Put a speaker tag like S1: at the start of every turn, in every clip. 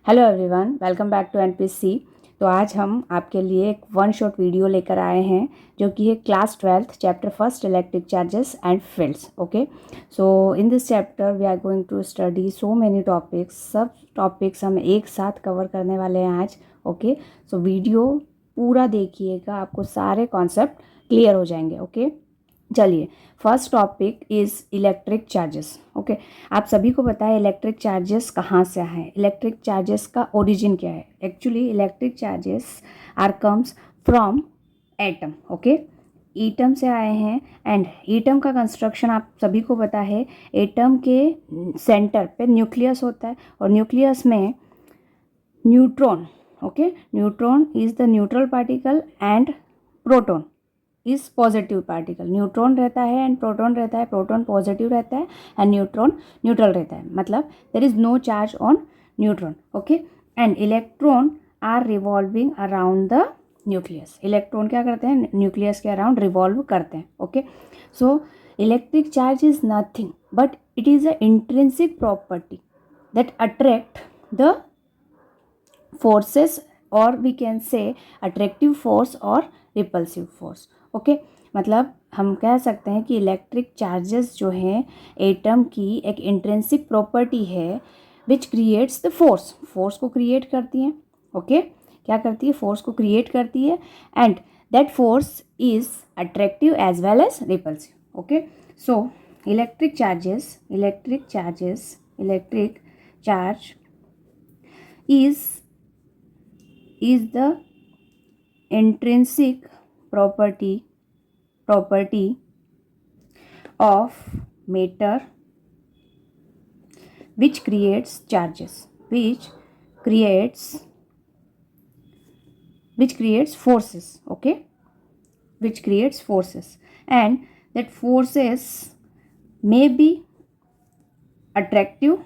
S1: Hello everyone, welcome back to NPC. तो आज हम आपके लिए एक वन शॉट वीडियो लेकर आए हैं जो कि है class 12th chapter first electric charges and fields. Okay, so in this chapter we are going to study so many topics. सब टॉपिक्स हम एक साथ कवर करने वाले हैं आज। ओके, सो वीडियो पूरा देखिएगा, आपको सारे कॉन्सेप्ट क्लियर हो जाएंगे। ओके, चलिए, first topic is electric charges. Okay, आप सभी को पता है इलेक्ट्रिक चार्जेस कहाँ से आए हैं, इलेक्ट्रिक चार्जेस का ओरिजिन क्या है। Actually electric charges are comes from atom. Okay, atom से आए हैं एंड एटम का कंस्ट्रक्शन आप सभी को पता है। एटम के सेंटर पे न्यूक्लियस होता है और न्यूक्लियस में neutron. Okay, neutron is the neutral particle and proton is positive particle. Neutron रहता है एंड प्रोटॉन रहता है, प्रोटॉन पॉजिटिव रहता है एंड न्यूट्रॉन न्यूट्रल रहता है, मतलब there is no charge on neutron. Okay, and electron are revolving around the nucleus. Electron क्या करते हैं, न्यूक्लियस के अराउंड रिवॉल्व करते हैं। Okay, so electric charge is nothing but it is a intrinsic property that attract the forces, or we can say attractive force or repulsive force. Okay, मतलब हम कह सकते हैं कि इलेक्ट्रिक चार्जेस जो हैं एटम की एक इंट्रिंसिक प्रॉपर्टी है which creates the force. Force को क्रिएट करती हैं। ओके, क्या करती है, फोर्स को क्रिएट करती है and that force is attractive as well as repulsive. Okay, so electric charge is the intrinsic property of matter which creates charges, which creates forces. Okay, which creates forces, and that forces may be attractive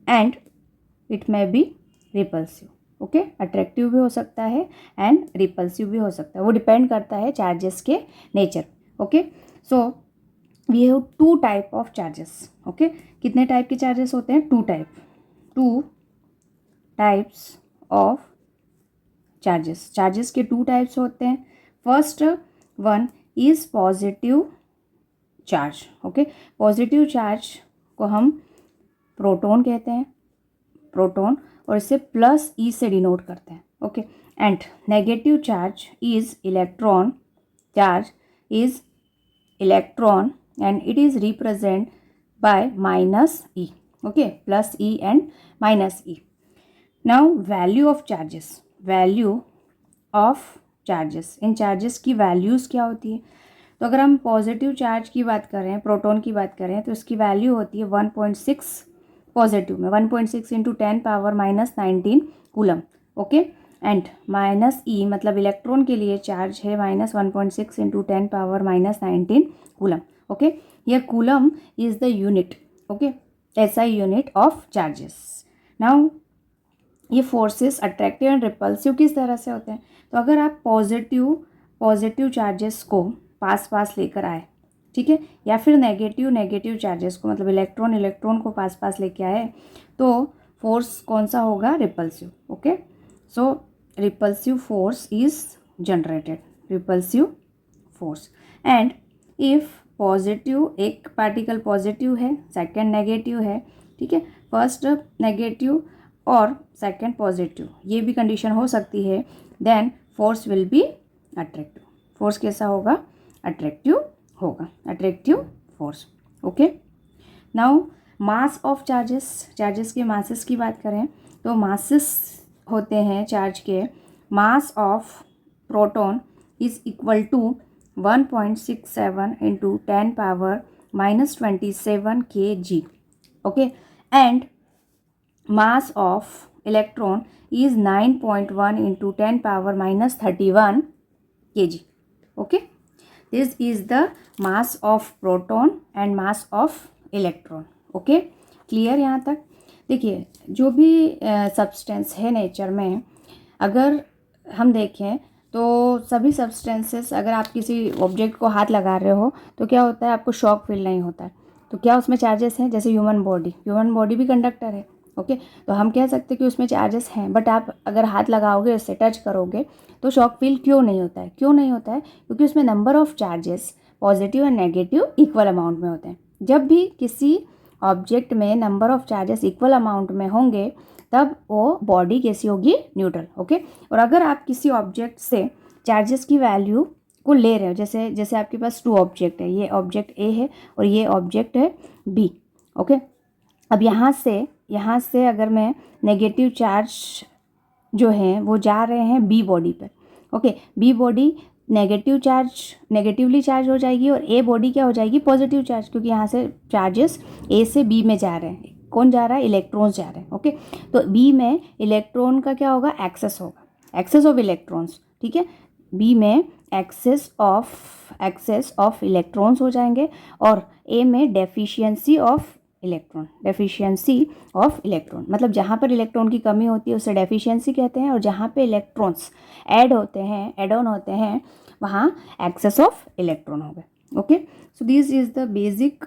S1: and it may be repulsive. Okay, attractive भी हो सकता है and repulsive भी हो सकता है, वो depend करता है चार्जेस के nature. Okay, so we have two type of charges. Okay, कितने टाइप के चार्जेस होते हैं, टू टाइप्स ऑफ चार्जेस के टू टाइप्स होते हैं। First one is positive charge. Okay, positive charge को हम प्रोटॉन कहते हैं, प्रोटॉन, और इसे प्लस ई से डिनोट करते हैं। Okay, and negative charge is electron and it is represent by minus E. Okay, plus E and minus E. Now value of charges, in charges की वैल्यूज़ क्या होती है। तो अगर हम पॉजिटिव चार्ज की बात करें, प्रोटॉन की बात करें, तो इसकी वैल्यू होती है 1.6, पॉजिटिव में 1.6 into 10⁻−19 coulomb. Okay, and minus E मतलब इलेक्ट्रॉन के लिए चार्ज है -1.6 इंटू 10⁻−19 कूलम। ओके, ये coulomb is the unit. Okay, SI unit of charges. Now ये फोर्सेस अट्रैक्टिव एंड रिपल्सिव किस तरह से होते हैं। तो अगर आप पॉजिटिव चार्जेस को पास लेकर आए, ठीक है, या फिर नेगेटिव चार्जेस को, मतलब इलेक्ट्रॉन को पास लेके आए, तो फोर्स कौन सा होगा, repulsive. Okay, so repulsive force is generated, repulsive force. And if positive, एक पार्टिकल पॉजिटिव है, सेकंड नेगेटिव है, ठीक है, फर्स्ट नेगेटिव और सेकंड पॉजिटिव, ये भी कंडीशन हो सकती है, then force will be attractive. Force कैसा होगा, अट्रैक्टिव होगा, attractive force. Okay, now mass of charges के मासेस की बात करें तो मासेस होते हैं चार्ज के, mass of proton is equal to 1.67 into 10⁻−27 kg। Okay, and mass of electron is 9.1 into 10⁻−31 kg। Okay, this is the mass of proton and mass of electron. Okay, clear यहाँ तक। देखिए, जो भी substance है nature में, अगर हम देखें तो सभी सब्सटेंसेस, अगर आप किसी ऑब्जेक्ट को हाथ लगा रहे हो तो क्या होता है, आपको शॉक फील नहीं होता है। तो क्या उसमें चार्जेस हैं, जैसे ह्यूमन बॉडी भी कंडक्टर है। ओके। तो हम कह सकते हैं कि उसमें चार्जेस हैं, बट आप अगर हाथ लगाओगे, उससे टच करोगे तो शॉक फील क्यों नहीं होता है? क्यों नहीं होता है? क्योंकि उसमें number of charges positive and negative equal amount में होते हैं। जब भी किसी ऑब्जेक्ट में number of charges equal amount में होंगे तब वो बॉडी कैसी होगी? न्यूट्रल। ओके। और अगर आप किसी ऑब्जेक्ट से चार्जेस की वैल्यू को ले रहे हो, जैसे जैसे आपके पास 2 ऑब्जेक्ट है, ये ऑब्जेक्ट ए है और ये ऑब्जेक्ट है बी। ओके। अब यहाँ से अगर मैं नेगेटिव चार्ज जो है वो जा रहे हैं बी बॉडी पर। Okay. B body negatively charge हो जाएगी और ए बॉडी क्या हो जाएगी? पॉजिटिव चार्ज, क्योंकि यहाँ से चार्जेस ए से बी में जा रहे हैं। कौन जा रहा है? इलेक्ट्रॉन्स जा रहे हैं। ओके। तो बी में इलेक्ट्रॉन का क्या होगा? एक्सेस होगा, एक्सेस ऑफ इलेक्ट्रॉन्स। ठीक है। बी में एक्सेस ऑफ इलेक्ट्रॉन्स हो जाएंगे और ए में डेफिशिएंसी ऑफ इलेक्ट्रॉन। मतलब जहाँ पर इलेक्ट्रॉन की कमी होती है उसे डेफिशिएंसी कहते हैं, और जहाँ पे इलेक्ट्रॉन्स ऐड ऑन होते हैं वहाँ एक्सेस ऑफ इलेक्ट्रॉन हो गए। Okay. So this is the basic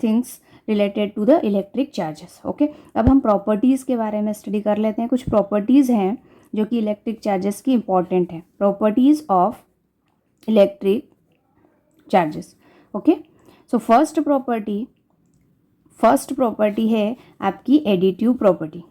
S1: things related to the electric charges. Okay. अब हम प्रॉपर्टीज़ के बारे में स्टडी कर लेते हैं। कुछ प्रॉपर्टीज़ हैं जो कि इलेक्ट्रिक चार्जेस की इंपॉर्टेंट है। Properties of electric charges. Okay. So first property है आपकी additive property.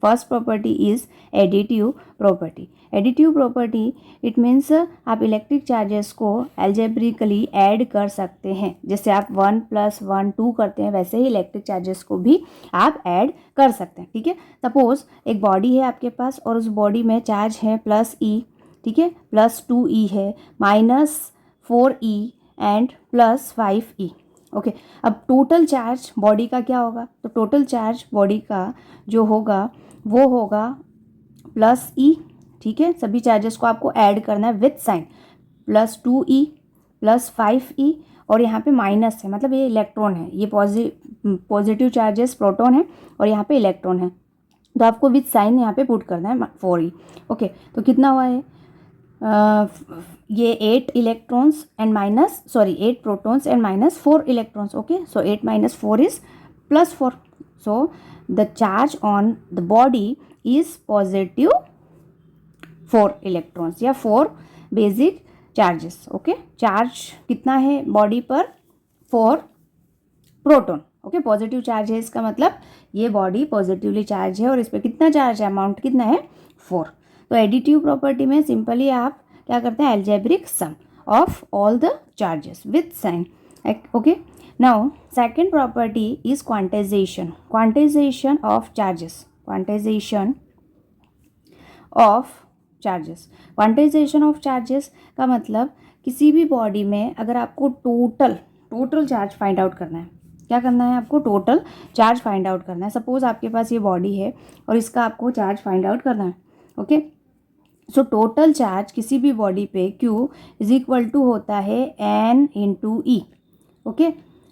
S1: First property is additive property. Additive property it means आप इलेक्ट्रिक चार्जेस को एल्जेब्रिकली ऐड कर सकते हैं। जैसे आप 1 + 1 2 करते हैं, वैसे ही इलेक्ट्रिक चार्जेस को भी आप ऐड कर सकते हैं। ठीक है। सपोज एक बॉडी है आपके पास और उस बॉडी में चार्ज है +E। ठीक है। +2E है, -4E एंड +5E। ओके। अब टोटल चार्ज बॉडी का क्या होगा? तो टोटल चार्ज बॉडी का जो होगा वो होगा +E। ठीक है। सभी चार्जेस को आपको ऐड करना है विथ साइन, +2E +5E और यहाँ पे माइनस है, मतलब ये इलेक्ट्रॉन है, ये पॉजिटिव चार्जेस प्रोटॉन है और यहाँ पे इलेक्ट्रॉन है, तो आपको विथ साइन यहाँ पे पुट करना है 4E। ओके। तो कितना हुआ है? ये 8 protons and -4 electrons. Okay. So 8 - 4 is +4। So the charge on the body is positive 4 electrons या 4 बेसिक चार्जेस। ओके। चार्ज कितना है बॉडी पर? 4 प्रोटॉन। ओके। पॉजिटिव चार्ज है, इसका मतलब ये बॉडी पॉजिटिवली चार्ज है और इस पर कितना चार्ज है? अमाउंट कितना है? 4। तो एडिटिव प्रॉपर्टी में सिंपली आप क्या करते हैं? Algebraic sum of all the charges with sign. Okay. Now second property is quantization of charges. Quantization of charges का मतलब किसी भी बॉडी में अगर आपको टोटल चार्ज फाइंड आउट करना है, क्या करना है आपको? टोटल चार्ज फाइंड आउट करना है। सपोज आपके पास ये बॉडी है और इसका आपको चार्ज फाइंड आउट करना है। ओके। सो टोटल चार्ज किसी भी बॉडी पे Q इज इक्वल टू होता है N × E। Okay.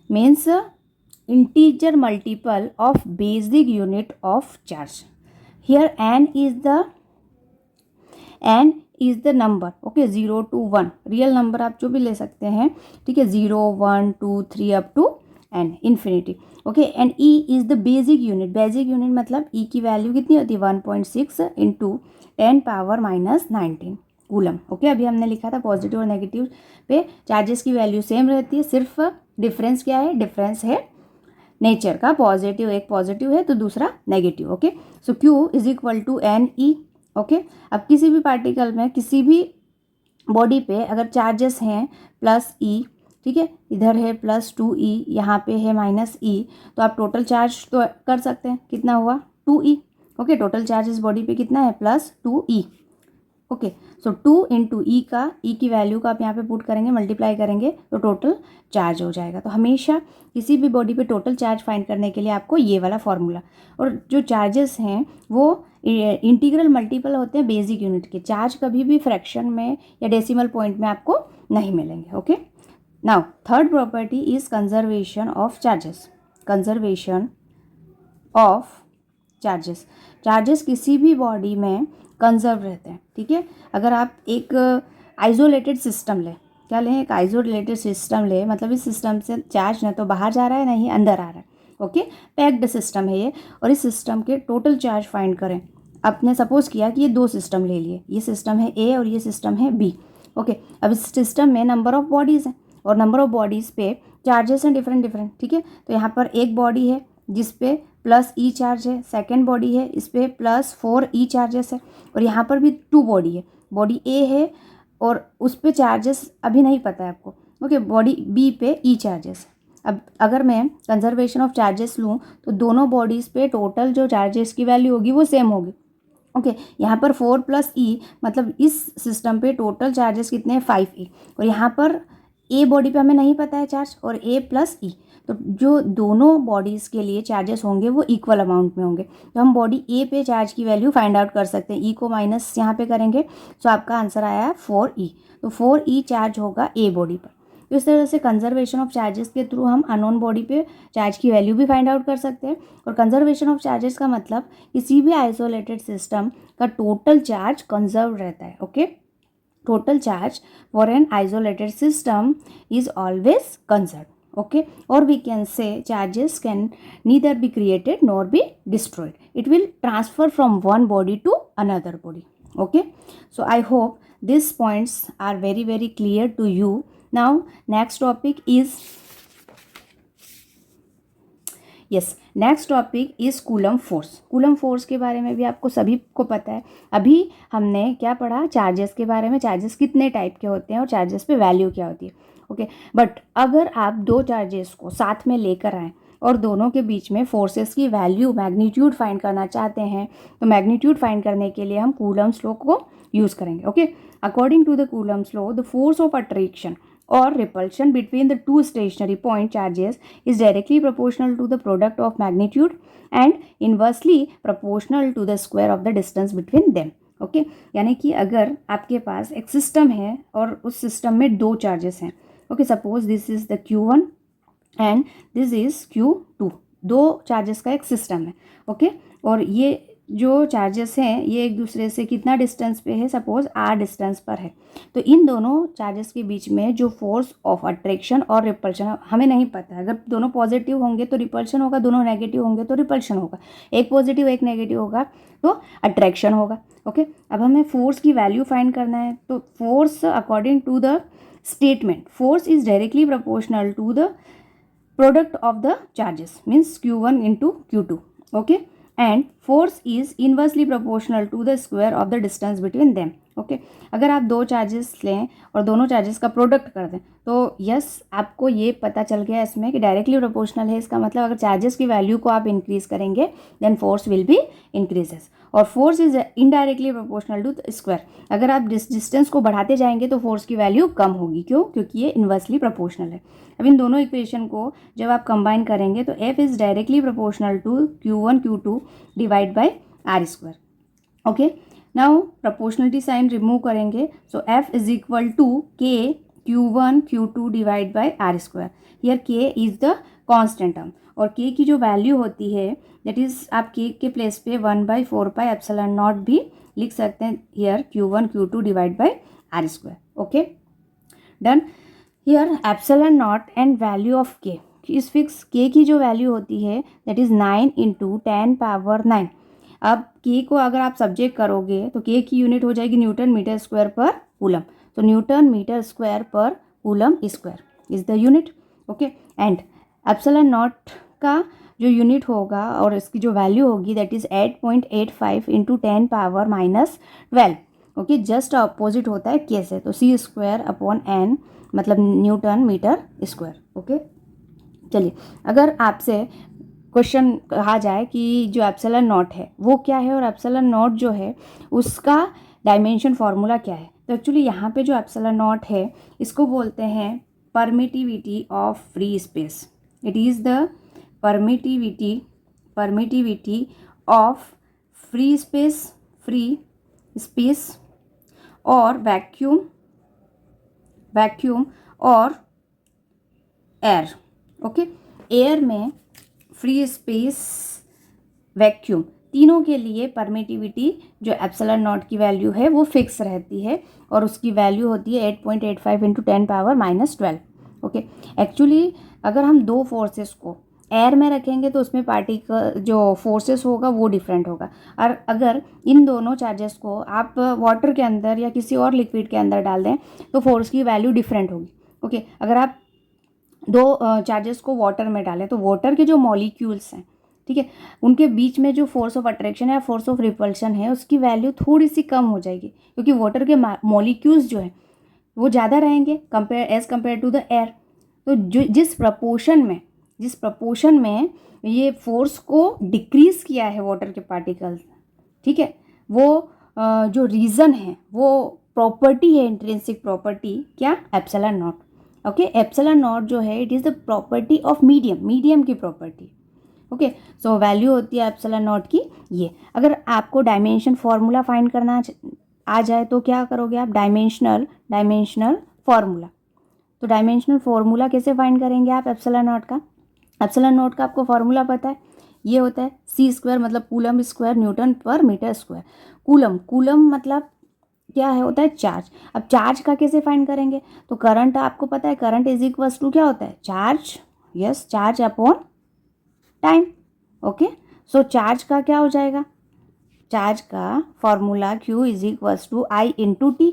S1: Means integer multiple of basic unit of charge. Here N is the number. Okay. 0 to 1 real number आप जो भी ले सकते हैं। ठीक है। 0 1 2 3 up to N infinity. Okay. And E is the basic unit मतलब E की वैल्यू कितनी होती है? 1.6 × 10⁻⁻19 कूलम। ओके। अभी हमने लिखा था पॉजिटिव और नेगेटिव पे चार्जेस की वैल्यू सेम रहती है, सिर्फ डिफरेंस क्या है? डिफरेंस है नेचर का। एक पॉजिटिव है तो दूसरा negative. Okay. So Q is equal to NE। Okay. अब किसी भी पार्टिकल में किसी भी बॉडी पे अगर चार्जेस हैं +E, ठीक है, इधर है +2E, यहाँ पे है -E, तो आप टोटल चार्ज तो कर सकते हैं। कितना हुआ? 2E। ओके। टोटल चार्ज इस बॉडी पे कितना है? +2E। ओके। सो 2 × E का E की वैल्यू का आप यहाँ पे पुट करेंगे, मल्टीप्लाई करेंगे तो टोटल चार्ज हो जाएगा। तो हमेशा किसी भी बॉडी पे टोटल चार्ज फाइंड करने के लिए आपको ये वाला फॉर्मूला, और जो चार्जेस हैं वो इंटीग्रल मल्टीपल होते हैं बेसिक यूनिट के। चार्ज कभी भी फ्रैक्शन में या डेसिमल पॉइंट में आपको नहीं मिलेंगे। Okay. Now third property is conservation of charges. Charges किसी भी बॉडी में कंजर्व रहते हैं। ठीक है। अगर आप एक आइसोलेटेड सिस्टम लें, क्या लें? एक आइसोलेटेड सिस्टम ले, मतलब इस सिस्टम से चार्ज ना तो बाहर जा रहा है ना ही अंदर आ रहा है। ओके, पैक्ड सिस्टम है ये, और इस सिस्टम के टोटल चार्ज फाइंड करें। आपने सपोज किया कि ये दो सिस्टम ले लिए, ये सिस्टम है ए और ये सिस्टम है बी। ओके, अब इस सिस्टम में नंबर ऑफ बॉडीज़ हैं और नंबर ऑफ बॉडीज़ पे चार्जेस हैं डिफरेंट डिफरेंट, ठीक है। तो यहाँ पर एक बॉडी है जिस पे प्लस ई चार्ज है, सेकेंड बॉडी है इस पे प्लस 4 ई चार्जेस है, और यहाँ पर भी 2 बॉडी है, बॉडी ए है और उस पे चार्जेस अभी नहीं पता है आपको। ओके, बॉडी बी पे ई चार्जेस। अब अगर मैं कंजर्वेशन ऑफ चार्जेस लूँ तो दोनों बॉडीज़ पे टोटल जो चार्जेस की वैल्यू होगी वो सेम होगी। ओके, यहाँ पर 4 + ई मतलब इस सिस्टम पे टोटल चार्जेस कितने हैं 5 ई, और यहाँ पर ए बॉडी पे हमें नहीं पता है चार्ज और ए + ई, तो जो दोनों बॉडीज़ के लिए चार्जेस होंगे वो इक्वल अमाउंट में होंगे। तो हम बॉडी ए पे चार्ज की वैल्यू फाइंड आउट कर सकते हैं, ई को माइनस यहाँ पे करेंगे तो आपका आंसर आया है 4 ई, तो 4 ई चार्ज होगा ए बॉडी पर। तो इस तरह से कंजर्वेशन ऑफ चार्जेस के थ्रू हम अननोन बॉडी पे चार्ज की वैल्यू भी फाइंड आउट कर सकते हैं। और कंजर्वेशन ऑफ चार्जेस का मतलब किसी भी आइसोलेटेड सिस्टम का टोटल चार्ज कंजर्व रहता है। Okay, total charge for an isolated system is always conserve. Okay, or we can say charges can neither be created nor be destroyed. It will transfer from one body to another body. Okay, so I hope these points are very very clear to you. Now next topic is next topic is coulomb force. Coulomb force के बारे में भी आपको सभी को पता है। अभी हमने क्या पढ़ा, चार्जेस के बारे में, चार्जेस कितने टाइप के होते हैं और चार्जेस पे वैल्यू क्या होती है। ओके, बट अगर आप दो चार्जेस को साथ में लेकर आएँ और दोनों के बीच में फोर्सेस की वैल्यू मैग्नीट्यूड फाइंड करना चाहते हैं तो मैग्नीट्यूड फाइंड करने के लिए हम कूलम्स लॉ को यूज़ करेंगे। Okay, according to the Coulomb's law the force of attraction or repulsion between the two stationary point charges is directly proportional to the product of magnitude and inversely proportional to the square of the distance between them. Okay, यानी कि अगर आपके पास एक system है और उस system में दो चार्जेस हैं, okay, suppose this is the Q1 and this is Q2, दो चार्जेस का एक सिस्टम है। ओके, और ये जो चार्जेस हैं ये एक दूसरे से कितना डिस्टेंस पे है, सपोज r डिस्टेंस पर है। तो इन दोनों चार्जेस के बीच में जो फोर्स ऑफ अट्रैक्शन और रिपल्शन हमें नहीं पता है। अगर दोनों पॉजिटिव होंगे तो रिपल्शन होगा, दोनों नेगेटिव होंगे तो रिपल्शन होगा, एक पॉजिटिव एक नेगेटिव होगा तो अट्रैक्शन होगा। ओके, अब हमें फोर्स की वैल्यू फाइंड करना है। तो force according to the statement, force is directly proportional to the product of the charges, means Q1 × Q2। Okay, and force is inversely proportional to the square of the distance between them. Okay, अगर आप दो charges लें और दोनों charges का product कर दें तो यस, आपको ये पता चल गया इसमें कि डायरेक्टली प्रोपोर्शनल है। इसका मतलब अगर चार्जेस की वैल्यू को आप इंक्रीज करेंगे then force will be increases, और force is indirectly proportional to the square. अगर आप डिस्टेंस को बढ़ाते जाएंगे तो फोर्स की वैल्यू कम होगी। क्यों? क्योंकि ये इन्वर्सली प्रोपोर्शनल है। अब इन दोनों इक्वेशन को जब आप कंबाइन करेंगे तो F is directly proportional to Q1 Q2 divide by R²। Okay, now proportionality sign remove करेंगे, so F is equal to K Q1 Q2 divide by R²। Here K is the constant term, और K की जो value होती है that is आप K के place पे 1/4πε0 भी लिख सकते हैं। Here Q1 Q2 divide by R²। Okay, done. Here ε0 and value of K is fix. K की जो वैल्यू होती है दैट इज 9 × 10⁻⁹। अब K को अगर आप सब्जेक्ट करोगे तो K की यूनिट हो जाएगी newton metre square per coulomb. तो newton metre square per coulomb square is the unit. Okay, and ε0 का जो यूनिट होगा और इसकी जो वैल्यू होगी that is 8.85 × 10⁻⁻12। Okay, just opposite होता है K से, तो C²/N मतलब न्यूटन मीटर स्क्वायर। ओके, चलिए, अगर आपसे क्वेश्चन कहा जाए कि जो ε0 है वो क्या है और ε0 जो है उसका डायमेंशन फार्मूला क्या है, तो एक्चुअली यहाँ पे जो ε0 है इसको बोलते हैं permittivity of free space. It is the permittivity of free space और वैक्यूम और एयर। ओके, एयर में फ्री स्पेस, वैक्यूम, तीनों के लिए परमिटिविटी जो ε0 की वैल्यू है वो फिक्स रहती है और उसकी वैल्यू होती है 8.85 × 10⁻⁻12। ओके, एक्चुअली अगर हम दो फोर्सेस को एयर में रखेंगे तो उसमें पार्टिकल जो फोर्सेस होगा वो डिफरेंट होगा। और अगर इन दोनों चार्जेस को आप वाटर के अंदर या किसी और लिक्विड के अंदर डाल दें तो फोर्स की वैल्यू डिफरेंट होगी। ओके, अगर आप दो चार्जेस को वाटर में डालें तो वाटर के जो मॉलिक्यूल्स हैं, ठीक है, उनके बीच में जो फोर्स ऑफ अट्रैक्शन या फोर्स ऑफ रिपल्शन है उसकी वैल्यू थोड़ी सी कम हो जाएगी, क्योंकि वाटर के मॉलिक्यूल्स जो है वो ज़्यादा रहेंगे as compared to the air. तो जो जिस प्रपोर्शन में ये फोर्स को डिक्रीज किया है वाटर के पार्टिकल्स, ठीक है, वो जो रीज़न है वो प्रॉपर्टी है, इंट्रिंसिक प्रॉपर्टी, क्या, epsilon not. Okay, epsilon not जो है it is the property of medium की प्रॉपर्टी। ओके, सो वैल्यू होती है एप्सिलॉन नॉट की ये। अगर आपको डायमेंशन फार्मूला फाइंड करना आ जाए तो क्या करोगे आप, डायमेंशनल फार्मूला। तो डायमेंशनल फार्मूला कैसे फाइंड करेंगे आप एप्सिलॉन नॉट का? एप्सिलॉन नॉट का आपको फार्मूला पता है, ये होता है c² मतलब कूलम स्क्वायर न्यूटन पर मीटर स्क्वायर। कूलम मतलब क्या है, होता है चार्ज। अब चार्ज का कैसे फाइंड करेंगे? तो करंट आपको पता है, करंट इज इक्वल टू क्या होता है, charge upon time. Okay, so charge का क्या हो जाएगा, चार्ज का formula Q is equal to I into T.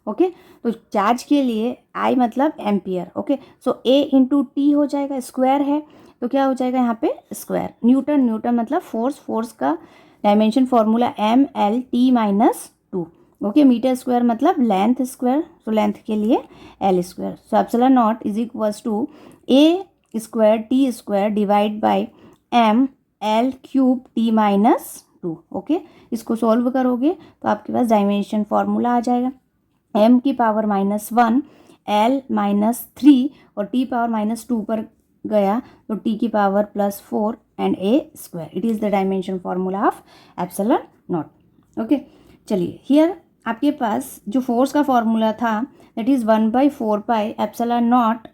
S1: Okay, तो चार्ज के लिए I मतलब ampere. Okay, so A into T हो जाएगा, स्क्वायर है तो क्या हो जाएगा यहाँ पे स्क्वायर। न्यूटन मतलब फोर्स का dimension formula ML/T-2। Okay, metre square मतलब लेंथ स्क्वायर, तो लेंथ के लिए L square. So epsilon naught is equal to A² T² divide by ML³ T-2। Okay, इसको सॉल्व करोगे तो आपके पास डायमेंशन फॉर्मूला आ जाएगा, m की पावर -1 L -3 और t पावर -2 पर गया तो t की power +4 and A²। It is the dimension formula of epsilon not. Okay, चलिए हियर आपके पास जो फोर्स का फॉर्मूला था that is 1/4 pi epsilon naught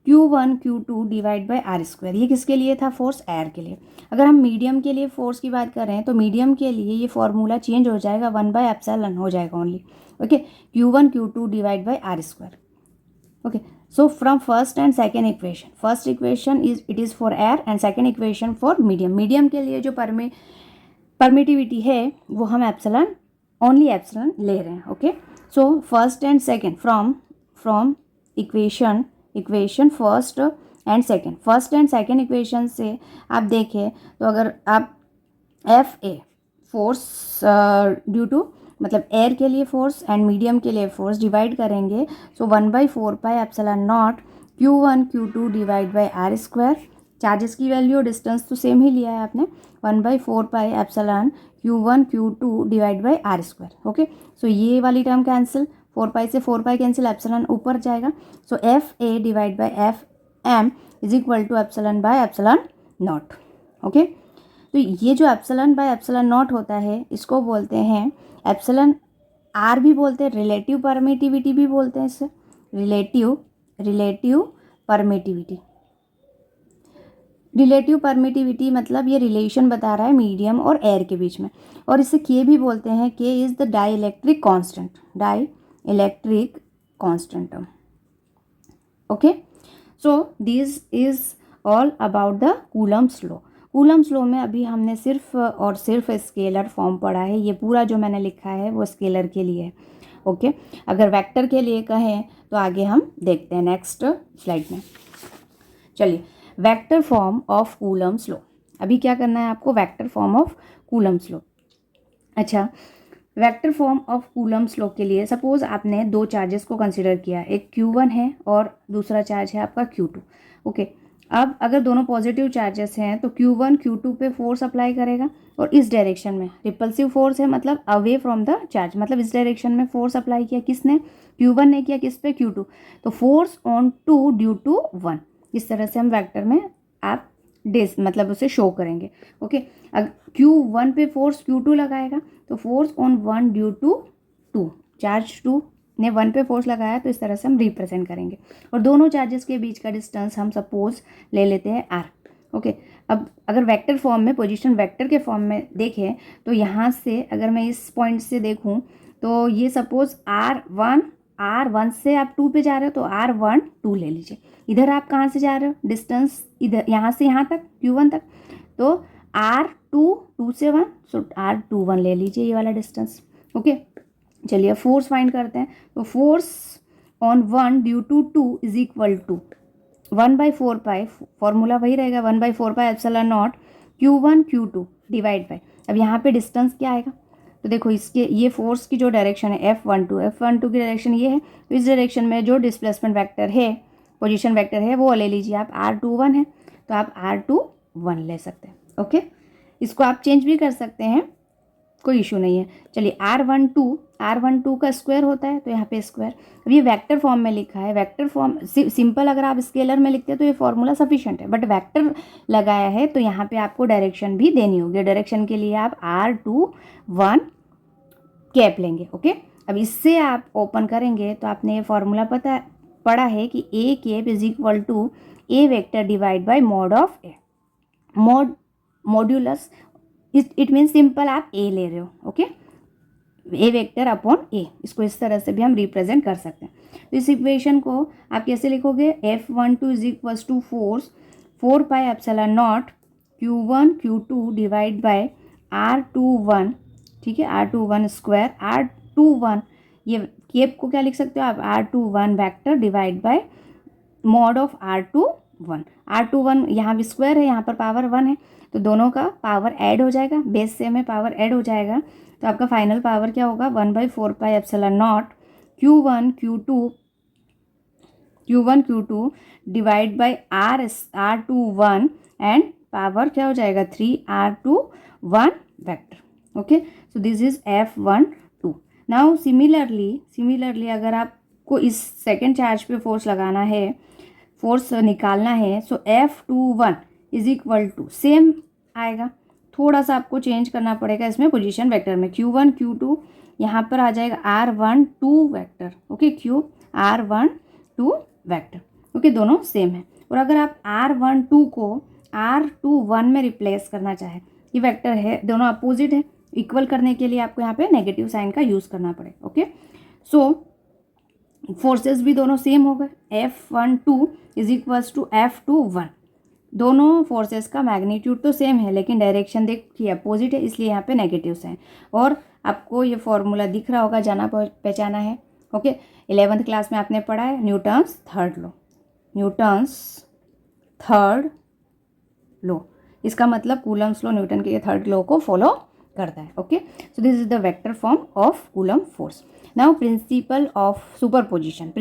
S1: Q1 Q2 divide by R²। ये किसके लिए था, फोर्स, एयर के लिए। अगर हम मीडियम के लिए फोर्स की बात कर रहे हैं तो मीडियम के लिए ये फॉर्मूला चेंज हो जाएगा, 1/एप्सिलॉन हो जाएगा only. Okay, Q1 Q2 divide by R²। Okay, so from first and second equation, first equation it is for air and second equation for medium के लिए जो परमिटिविटी है वो हम ओनली एप्सिलॉन ले रहे हैं। Okay, so first and second from equation first and second equation से आप देखें तो अगर आप FA फोर्स ड्यू टू मतलब एयर के लिए फोर्स एंड मीडियम के लिए फोर्स डिवाइड करेंगे, so 1/4 pi epsilon naught Q1 Q2 divide by R²। Charges की वैल्यू और डिस्टेंस तो सेम ही लिया है आपने, 1/4 pi epsilon Q1 Q2 divide by R²। Okay, so ये वाली टर्म कैंसिल, 4 पाई से 4 पाई कैंसिल, एप्सिलॉन ऊपर जाएगा। So FA divide by FM is equal to epsilon by epsilon not. Okay, तो ये जो एप्सिलॉन बाय एप्सिलॉन नॉट होता है इसको बोलते हैं एप्सिलॉन R भी बोलते हैं, रिलेटिव परमिटिविटी भी बोलते हैं इसे, रिलेटिव परमिटिविटी मतलब ये रिलेशन बता रहा है मीडियम और एयर के बीच में। और इसे K भी बोलते हैं, K is the dielectric constant. Okay, so this is all about the Coulomb's law. Coulomb's law में अभी हमने सिर्फ और सिर्फ स्केलर फॉर्म पढ़ा है, ये पूरा जो मैंने लिखा है वो स्केलर के लिए है। ओके, अगर वेक्टर के लिए कहें तो आगे हम देखते हैं नेक्स्ट स्लाइड में। चलिए, vector form of Coulomb's law, अभी क्या करना है आपको, vector form of Coulomb's law. अच्छा, vector form of Coulomb's law के लिए सपोज आपने दो चार्जेस को कंसिडर किया, एक Q1 है और दूसरा चार्ज है आपका Q2। ओके, अब अगर दोनों पॉजिटिव चार्जेस हैं तो Q1 Q2 पे फोर्स अप्लाई करेगा और इस डायरेक्शन में रिपल्सिव फोर्स है, मतलब अवे फ्रॉम द चार्ज, मतलब इस डायरेक्शन में फोर्स अप्लाई किया, किसने, Q1 ने किया, किस पे, Q2। तो फोर्स ऑन 2 ड्यू टू 1, इस तरह से हम वेक्टर में आप मतलब उसे शो करेंगे। ओके, अगर Q1 पे फोर्स Q2 लगाएगा तो force on 1 due to 2, charge 2 ने 1 पे फोर्स लगाया, तो इस तरह से हम रिप्रेजेंट करेंगे। और दोनों चार्जेस के बीच का डिस्टेंस हम सपोज ले लेते हैं R। ओके, अब अगर वेक्टर फॉर्म में, पोजीशन वेक्टर के फॉर्म में देखें, तो यहाँ से अगर मैं इस पॉइंट से देखूँ तो ये सपोज R1 R1 से आप 2 पे जा रहे हो तो R1 2 ले लीजिए। इधर आप कहाँ से जा रहे हो, डिस्टेंस इधर यहाँ से यहाँ तक Q1 तक, तो R2 2 से 1, सो R21 ले लीजिए ये वाला डिस्टेंस। ओके, चलिए फोर्स फाइंड करते हैं। तो force on 1 due to 2 is equal to 1/4 formula वही रहेगा, 1/4 epsilon naught Q1 Q2 divide bye, अब यहाँ पे डिस्टेंस क्या आएगा, तो देखो इसके ये फोर्स की जो डायरेक्शन है F12 की डायरेक्शन ये है, तो इस डायरेक्शन में जो डिस्प्लेसमेंट वेक्टर है, पोजीशन वेक्टर है, वो ले लीजिए आप, R21 है तो आप R21 ले सकते हैं। ओके, इसको आप चेंज भी कर सकते हैं, कोई इशू नहीं है। चलिए R12 का स्क्वायर होता है तो यहाँ पे स्क्वायर, अब ये वेक्टर फॉर्म में लिखा है, वेक्टर फॉर्म सिंपल अगर आप स्केलर में लिखते हैं तो ये फॉर्मूला सफिशिएंट है, बट वेक्टर लगाया है तो यहाँ पे आपको डायरेक्शन भी देनी होगी। डायरेक्शन के लिए आप R21 कैप लेंगे। ओके, अब इससे आप ओपन करेंगे तो आपने ये फॉर्मूला पढ़ा है कि A cap is equal to A vector divide by mod of A, modulus, it mean simple आप A ले रहे हो। Okay, A vector upon A, इसको इस तरह से भी हम रिप्रेजेंट कर सकते हैं। तो इस इक्वेशन को आप कैसे लिखोगे, F12 is equal to force 4 epsilon naught Q1 Q2 divide by R21, ठीक है, R21 स्क्वायर, R21 ये केप को क्या लिख सकते हो आप, R21 vector divide by mod of R21 यहाँ भी स्क्वायर है, यहाँ पर पावर 1 है, तो दोनों का पावर ऐड हो जाएगा, बेस सेम है, पावर ऐड हो जाएगा, तो आपका फाइनल पावर क्या होगा, 1/4 epsilon naught Q1 Q2 divide by R21 and power क्या हो जाएगा 3R21 vector. Okay, so this is F12। Now similarly अगर आपको इस सेकेंड चार्ज पे फोर्स लगाना है, फोर्स निकालना है, so F21 is equal to same आएगा, थोड़ा सा आपको चेंज करना पड़ेगा इसमें पोजीशन वेक्टर में, Q1 Q2 यहाँ पर आ जाएगा R12 vector. Okay, R12 vector. Okay, दोनों सेम है, और अगर आप R12 को R21 में रिप्लेस करना चाहे, ये वेक्टर है, दोनों अपोजिट है, इक्वल करने के लिए आपको यहाँ पे नेगेटिव साइन का यूज़ करना पड़ेगा। ओके, सो फोर्सेस भी दोनों सेम हो गए, F12 is equals to F21, दोनों फोर्सेस का मैग्नीट्यूड तो सेम है लेकिन डायरेक्शन देखिए अपोजिट है, इसलिए यहाँ पे नेगेटिव साइन, और आपको ये फॉर्मूला दिख रहा होगा, जाना पहचाना है। ओके, 11th क्लास में आपने पढ़ा है न्यूटन्स थर्ड लॉ, इसका मतलब कूलम्स लॉ न्यूटन के थर्ड लॉ को फॉलो करता है। Okay, so this is the vector form of coulomb force. Now principal of superposition,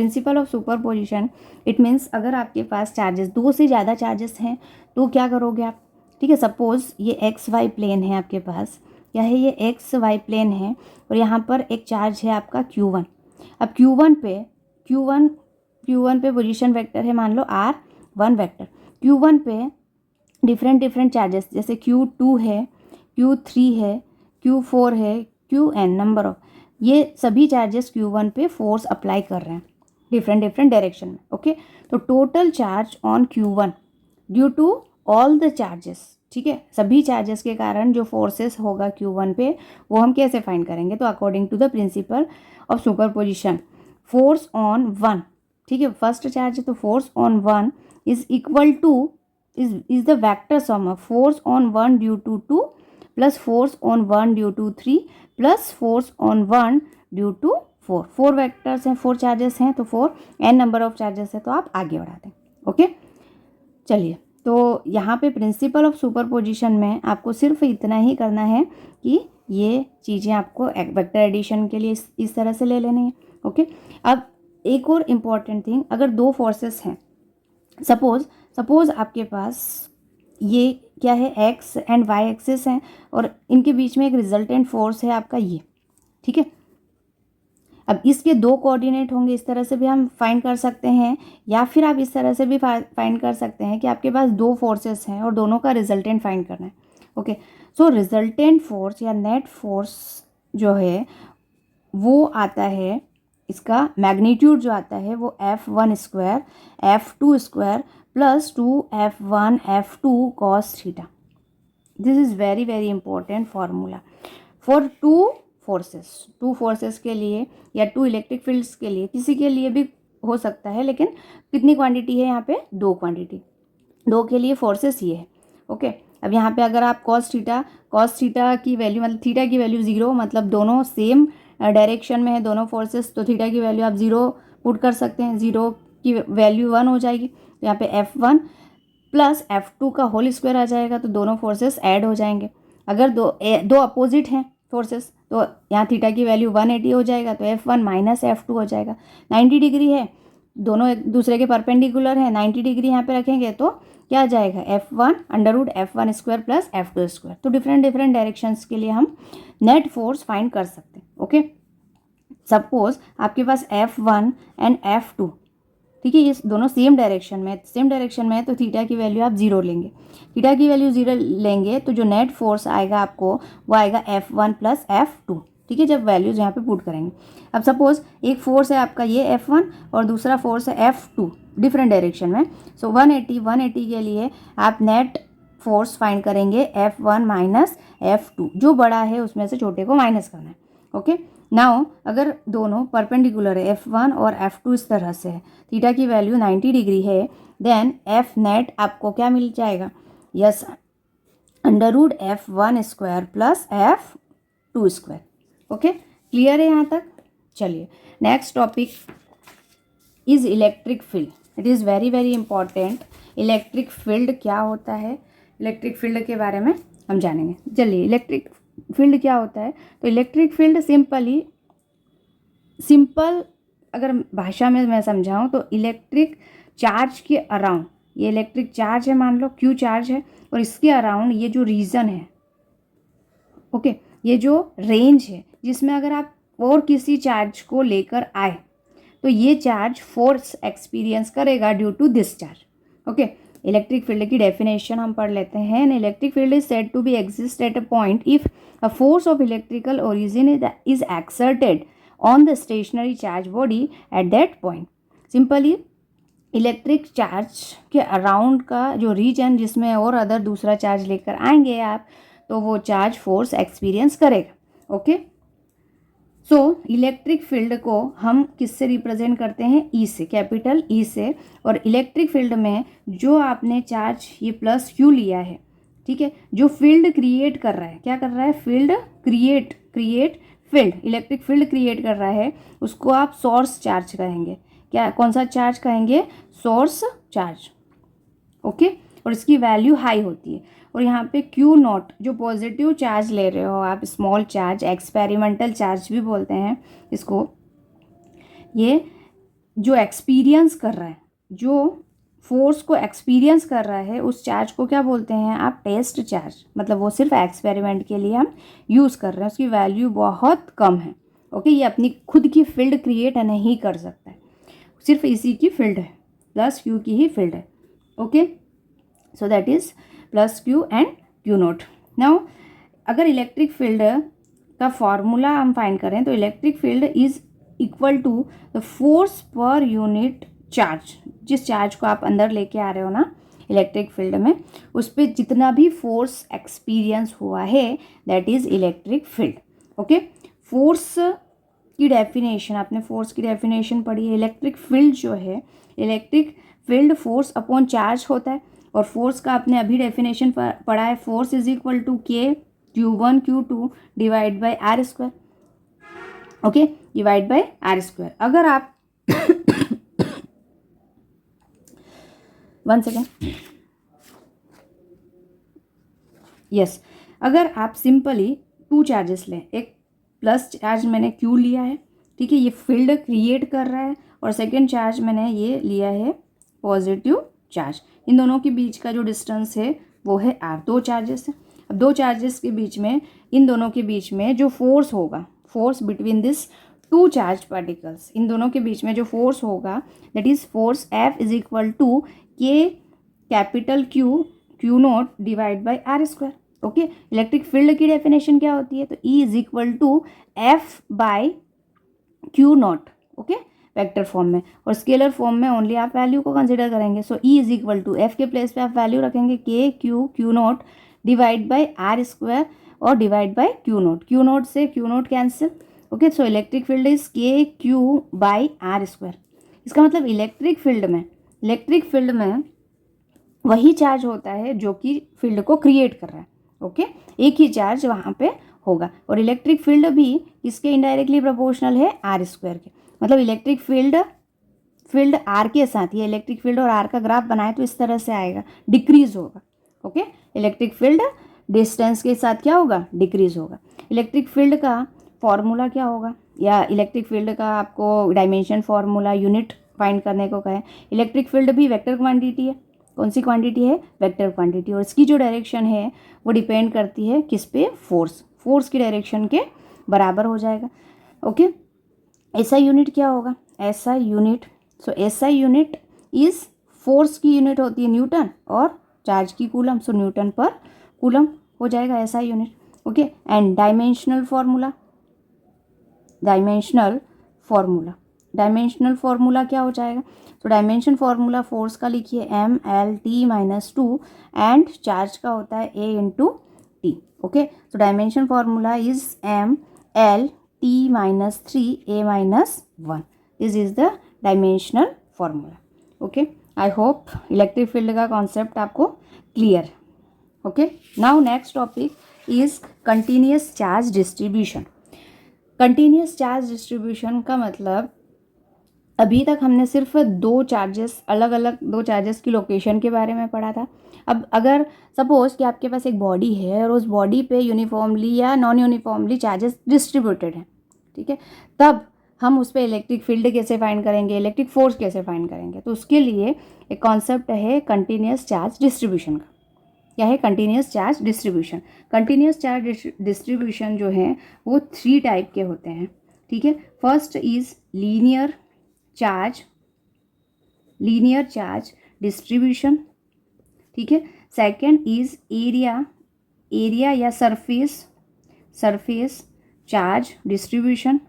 S1: it means अगर आपके पास चार्जेस, दो से ज़्यादा चार्जेस हैं तो क्या करोगे आप, ठीक है, सपोज ये एक्स वाई प्लेन है आपके पास, क्या है, ये एक्स वाई प्लेन है, और यहाँ पर एक चार्ज है आपका Q1। अब Q1 पे पोजीशन वेक्टर है मान लो R1 वेक्टर, Q1 पे डिफरेंट चार्जेस जैसे Q2 है, Q3 है, Q4 है, Qn नंबर ऑफ, ये सभी चार्जेस Q1 पे फोर्स अप्लाई कर रहे हैं डिफरेंट डायरेक्शन में। ओके, तो total charge on Q1 due to all the charges, ठीक है, सभी चार्जेस के कारण जो फोर्सेस होगा Q1 पे, वो हम कैसे फाइंड करेंगे, तो according to the principle of superposition, force on 1, ठीक है, फर्स्ट चार्ज है तो force on 1 is equal to is the vector sum of force on 1 due to 2 plus force on 1 due to 3 plus force on 1 due to 4, 4 vectors हैं, 4 charges हैं, तो 4 n number of charges है, तो आप आगे बढ़ा दें। ओके, चलिए, तो यहाँ पे प्रिंसिपल ऑफ सुपरपोजिशन में आपको सिर्फ इतना ही करना है कि ये चीज़ें आपको वेक्टर एडिशन के लिए इस तरह से ले लेनी है। ओके, अब एक और इम्पॉर्टेंट थिंग, अगर दो फोर्सेस हैं, सपोज आपके पास ये क्या है, एक्स एंड वाई एक्सिस हैं, और इनके बीच में एक रिजल्टेंट फोर्स है आपका ये, ठीक है, अब इसके दो कोऑर्डिनेट होंगे, इस तरह से भी हम फाइंड कर सकते हैं, या फिर आप इस तरह से भी फाइंड कर सकते हैं कि आपके पास दो फोर्सेस हैं और दोनों का रिजल्टेंट फाइंड करना है। ओके, सो रिजल्टेंट फोर्स या नेट फोर्स जो है वो आता है, इसका मैग्नीट्यूड जो आता है वो F1 square F2 square plus 2F1 F2 cos theta. This is very important formula for two forces, two forces के लिए या टू इलेक्ट्रिक फील्ड्स के लिए, किसी के लिए भी हो सकता है, लेकिन कितनी क्वांटिटी है यहाँ पे, 2 क्वांटिटी, 2 के लिए फोर्सेस ये है। ओके, अब यहाँ पे अगर आप cos थीटा की वैल्यू, मतलब थीटा की वैल्यू 0, मतलब दोनों सेम डायरेक्शन में है दोनों फोर्सेस, तो थीटा की वैल्यू आप 0 पुट कर सकते हैं, 0 की वैल्यू 1 हो जाएगी, तो यहाँ पे F1 प्लस F2 का होल स्क्वायर आ जाएगा, तो दोनों फोर्सेस ऐड हो जाएंगे। अगर दो अपोजिट हैं फोर्सेस, तो यहाँ थीटा की वैल्यू 180 हो जाएगा, तो F1 माइनस F2 हो जाएगा। 90 डिग्री है, दोनों एक दूसरे के परपेंडिकुलर है, 90 डिग्री यहाँ पे रखेंगे तो क्या आ जाएगा, F1 under root F1 square plus F2 square. तो डिफरेंट डायरेक्शंस के लिए हम नेट फोर्स फाइंड कर सकते हैं। ओके, सपोज आपके पास F1 एंड F2, ठीक है, ये दोनों सेम डायरेक्शन में है, तो थीटा की वैल्यू आप 0 लेंगे। थीटा की वैल्यू 0 लेंगे तो जो नेट फोर्स आएगा आपको वो आएगा F1 प्लस F2, ठीक है, जब वैल्यूज यहाँ पे पुट करेंगे। अब सपोज एक फोर्स है आपका ये F1 और दूसरा फोर्स है F2, डिफरेंट डायरेक्शन में। सो 180 के लिए आप नेट फोर्स फाइंड करेंगे F1 माइनस F2, जो बड़ा है उसमें से छोटे को माइनस करना है। ओके, नाउ अगर दोनों परपेंडिकुलर है, F1 और F2 इस तरह से है, थीटा की वैल्यू 90 डिग्री है, देन F नेट आपको क्या मिल जाएगा, yes, under root F1 square plus F2 square. Okay, clear है यहाँ तक? चलिए, next topic is electric field. It is very important. Electric field क्या होता है, इलेक्ट्रिक फील्ड के बारे में हम जानेंगे। चलिए, इलेक्ट्रिक फील्ड क्या होता है? तो इलेक्ट्रिक फील्ड सिंपल अगर भाषा में मैं समझाऊं तो इलेक्ट्रिक चार्ज के अराउंड, ये इलेक्ट्रिक चार्ज है, मान लो Q चार्ज है, और इसके अराउंड ये जो रीजन है, ओके, ये जो रेंज है जिसमें अगर आप और किसी चार्ज को लेकर आए तो ये चार्ज फोर्स एक्सपीरियंस करेगा due to this charge. Okay, electric field की डेफिनेशन हम पढ़ लेते हैं। An electric field is said to be exist at a point if a force of electrical origin is exerted on the stationary charge body at that point. Simply electric charge के around का जो reason जिसमें और other दूसरा charge लेकर आएंगे आप, तो वो चार्ज फोर्स एक्सपीरियंस करेगा। ओके, सो इलेक्ट्रिक फील्ड को हम किससे रिप्रेजेंट करते हैं, ई से, कैपिटल ई से। और इलेक्ट्रिक फील्ड में जो आपने चार्ज ये प्लस Q लिया है, ठीक है, जो फील्ड क्रिएट कर रहा है, क्या कर रहा है, field create field, electric field create कर रहा है, उसको आप सोर्स चार्ज कहेंगे। क्या, कौन सा चार्ज कहेंगे, सोर्स चार्ज। ओके, और इसकी वैल्यू हाई होती है। और यहाँ पे Q नॉट, जो पॉजिटिव चार्ज ले रहे हो आप, स्मॉल चार्ज, एक्सपेरिमेंटल चार्ज भी बोलते हैं इसको, ये जो एक्सपीरियंस कर रहा है, जो फोर्स को एक्सपीरियंस कर रहा है, उस चार्ज को क्या बोलते हैं आप, टेस्ट चार्ज। मतलब वो सिर्फ एक्सपेरिमेंट के लिए हम यूज़ कर रहे हैं, उसकी वैल्यू बहुत कम है। ओके, ये अपनी खुद की फील्ड क्रिएट नहीं कर सकता है, सिर्फ इसी की फील्ड है, प्लस Q की ही फील्ड है। Okay, so that is plus Q and Q note. Now अगर इलेक्ट्रिक फील्ड का फॉर्मूला हम फाइंड करें तो electric field is equal to the force per unit charge. जिस चार्ज को आप अंदर लेके आ रहे हो ना इलेक्ट्रिक फील्ड में, उस पर जितना भी फोर्स एक्सपीरियंस हुआ है, that is electric field. Okay, force की डेफिनेशन, आपने फोर्स की डेफिनेशन पढ़ी है। इलेक्ट्रिक फील्ड जो है, electric field force upon charge होता है, और फोर्स का आपने अभी डेफिनेशन पढ़ा है, force is equal to K Q1 Q2 divide by R square. Okay, divide by R square. अगर आप वन सेकेंड, यस, अगर आप सिंपली 2 चार्जेस लें, एक प्लस चार्ज मैंने Q लिया है, ठीक है, ये फील्ड क्रिएट कर रहा है, और सेकेंड चार्ज मैंने ये लिया है पॉजिटिव चार्ज। इन दोनों के बीच का जो डिस्टेंस है वो है R, 2 चार्जेस हैं। अब 2 चार्जेस के बीच में, इन दोनों के बीच में जो फोर्स होगा, force between this 2 charge particles, इन दोनों के बीच में जो फोर्स होगा, that is force F is equal to K capital Q naught divide by R square. Okay, electric field की डेफिनेशन क्या होती है, तो E is equal to F by Q naught. Okay, vector form में, और scalar form में only आप value को कंसिडर करेंगे। So E is equal to F के प्लेस पे आप वैल्यू रखेंगे K Q naught divide by R square, और divide by Q naught, Q naught से Q naught cancel. Okay, so electric field is K Q by R square. इसका मतलब electric field में वही चार्ज होता है जो कि फील्ड को क्रिएट कर रहा है। ओके, एक ही चार्ज वहाँ पे होगा, और इलेक्ट्रिक फील्ड भी इसके इनडायरेक्टली प्रोपोर्शनल है आर स्क्वायर के। मतलब इलेक्ट्रिक फील्ड आर के साथ, ये इलेक्ट्रिक फील्ड और आर का ग्राफ बनाए तो इस तरह से आएगा, डिक्रीज होगा। ओके, इलेक्ट्रिक फील्ड डिस्टेंस के साथ क्या होगा, डिक्रीज होगा। इलेक्ट्रिक फील्ड का फॉर्मूला क्या होगा, या इलेक्ट्रिक फील्ड का आपको डायमेंशन फॉर्मूला यूनिट फाइंड करने को कहे। इलेक्ट्रिक फील्ड भी वेक्टर क्वांटिटी है। कौन सी क्वांटिटी है, वेक्टर क्वांटिटी, और इसकी जो डायरेक्शन है वो डिपेंड करती है किस पे, फोर्स की डायरेक्शन के बराबर हो जाएगा। ओके, एसआई यूनिट क्या होगा, SI unit, so SI unit is force की यूनिट होती है न्यूटन और चार्ज की कूलम, सो न्यूटन पर कूलम हो जाएगा SI unit. Okay, and dimensional formula क्या हो जाएगा, तो डायमेंशन फॉर्मूला फोर्स का लिखिए MLT-2 एंड चार्ज का होता है A/T। ओके, तो dimension formula is MLT-3A-1। This is the dimensional formula. Okay, I hope electric field का कॉन्सेप्ट आपको clear. Okay, now next topic is continuous charge distribution. Continuous charge distribution का मतलब, अभी तक हमने सिर्फ अलग अलग दो चार्जेस की लोकेशन के बारे में पढ़ा था। अब अगर सपोज कि आपके पास एक बॉडी है और उस बॉडी पे यूनिफॉर्मली या नॉन यूनिफॉर्मली चार्जेस डिस्ट्रीब्यूटेड हैं, ठीक है, तब हम उस पर इलेक्ट्रिक फील्ड कैसे फाइंड करेंगे, इलेक्ट्रिक फोर्स कैसे फाइंड करेंगे। तो उसके लिए एक कॉन्सेप्ट है कंटिन्यूअस चार्ज डिस्ट्रीब्यूशन का। क्या है, continuous charge distribution. Continuous charge distribution जो है वो 3 टाइप के होते हैं, ठीक है। First is linear charge distribution, ठीक है। सेकंड इज एरिया या surface charge distribution,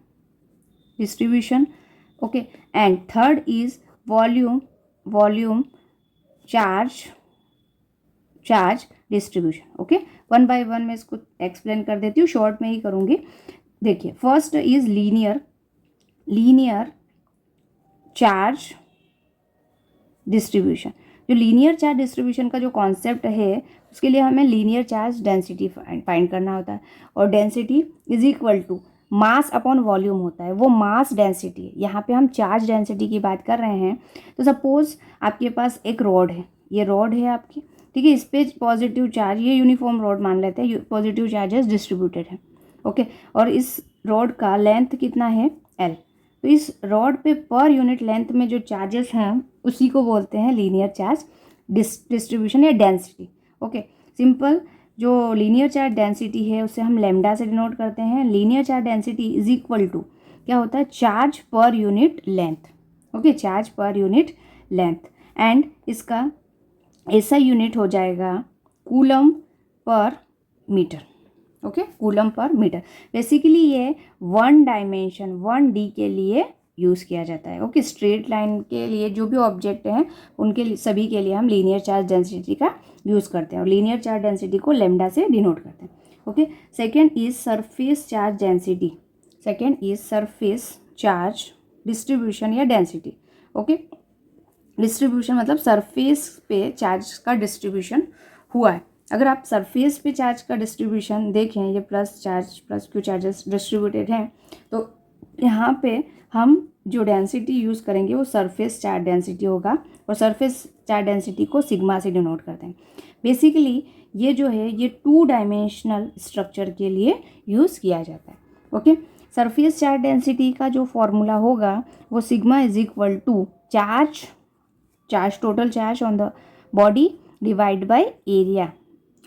S1: okay. And third is volume charge distribution. Okay, one by one मैं इसको एक्सप्लेन कर देती हूँ, शॉर्ट में ही करूँगी। देखिए, first is linear charge distribution. जो लीनियर चार्ज डिस्ट्रीब्यूशन का जो कॉन्सेप्ट है, उसके लिए हमें लीनियर चार्ज डेंसिटी फाइंड करना होता है, और density is equal to mass upon volume होता है, वो मास डेंसिटी है। यहाँ पे हम चार्ज डेंसिटी की बात कर रहे हैं। तो सपोज आपके पास एक रॉड है, ये रॉड है आपकी, ठीक है, इस पे पॉजिटिव चार्ज, ये यूनिफॉर्म रॉड मान लेते हैं, पॉजिटिव चार्जेस डिस्ट्रीब्यूटेड है, ओके। और इस रॉड का लेंथ कितना है, L। तो इस रॉड पे पर यूनिट लेंथ में जो चार्जेस हैं उसी को बोलते हैं लीनियर चार्ज डिस्ट्रीब्यूशन या डेंसिटी। ओके, सिंपल, जो लीनियर चार्ज डेंसिटी है उसे हम लैम्डा से डिनोट करते हैं। Linear charge density is equal to क्या होता है, charge per unit length, okay, charge per unit length. And इसका ऐसा यूनिट हो जाएगा coulomb per metre, okay, coulomb per metre. Basically ये 1 डायमेंशन 1D के लिए यूज़ किया जाता है, ओके। स्ट्रेट लाइन के लिए जो भी ऑब्जेक्ट हैं उनके सभी के लिए हम लीनियर चार्ज डेंसिटी का यूज़ करते हैं, और लीनियर चार्ज डेंसिटी को लैम्डा से डिनोट करते हैं, okay. Second is surface charge density, distribution या डेंसिटी, ओके। डिस्ट्रीब्यूशन मतलब सरफेस पे चार्ज का डिस्ट्रीब्यूशन हुआ है। अगर आप सरफेस पे चार्ज का डिस्ट्रीब्यूशन देखें, ये प्लस क्यू चार्जेस डिस्ट्रीब्यूटेड हैं, तो यहाँ पे हम जो डेंसिटी यूज़ करेंगे वो सरफेस चार्ज डेंसिटी होगा, और सरफेस चार्ज डेंसिटी को सिग्मा से डिनोट करते हैं। बेसिकली ये जो है ये 2 डायमेंशनल स्ट्रक्चर के लिए यूज़ किया जाता है, ओके। सरफेस चार्ज डेंसिटी का जो फॉर्मूला होगा वो sigma is equal to total charge on the body divide by area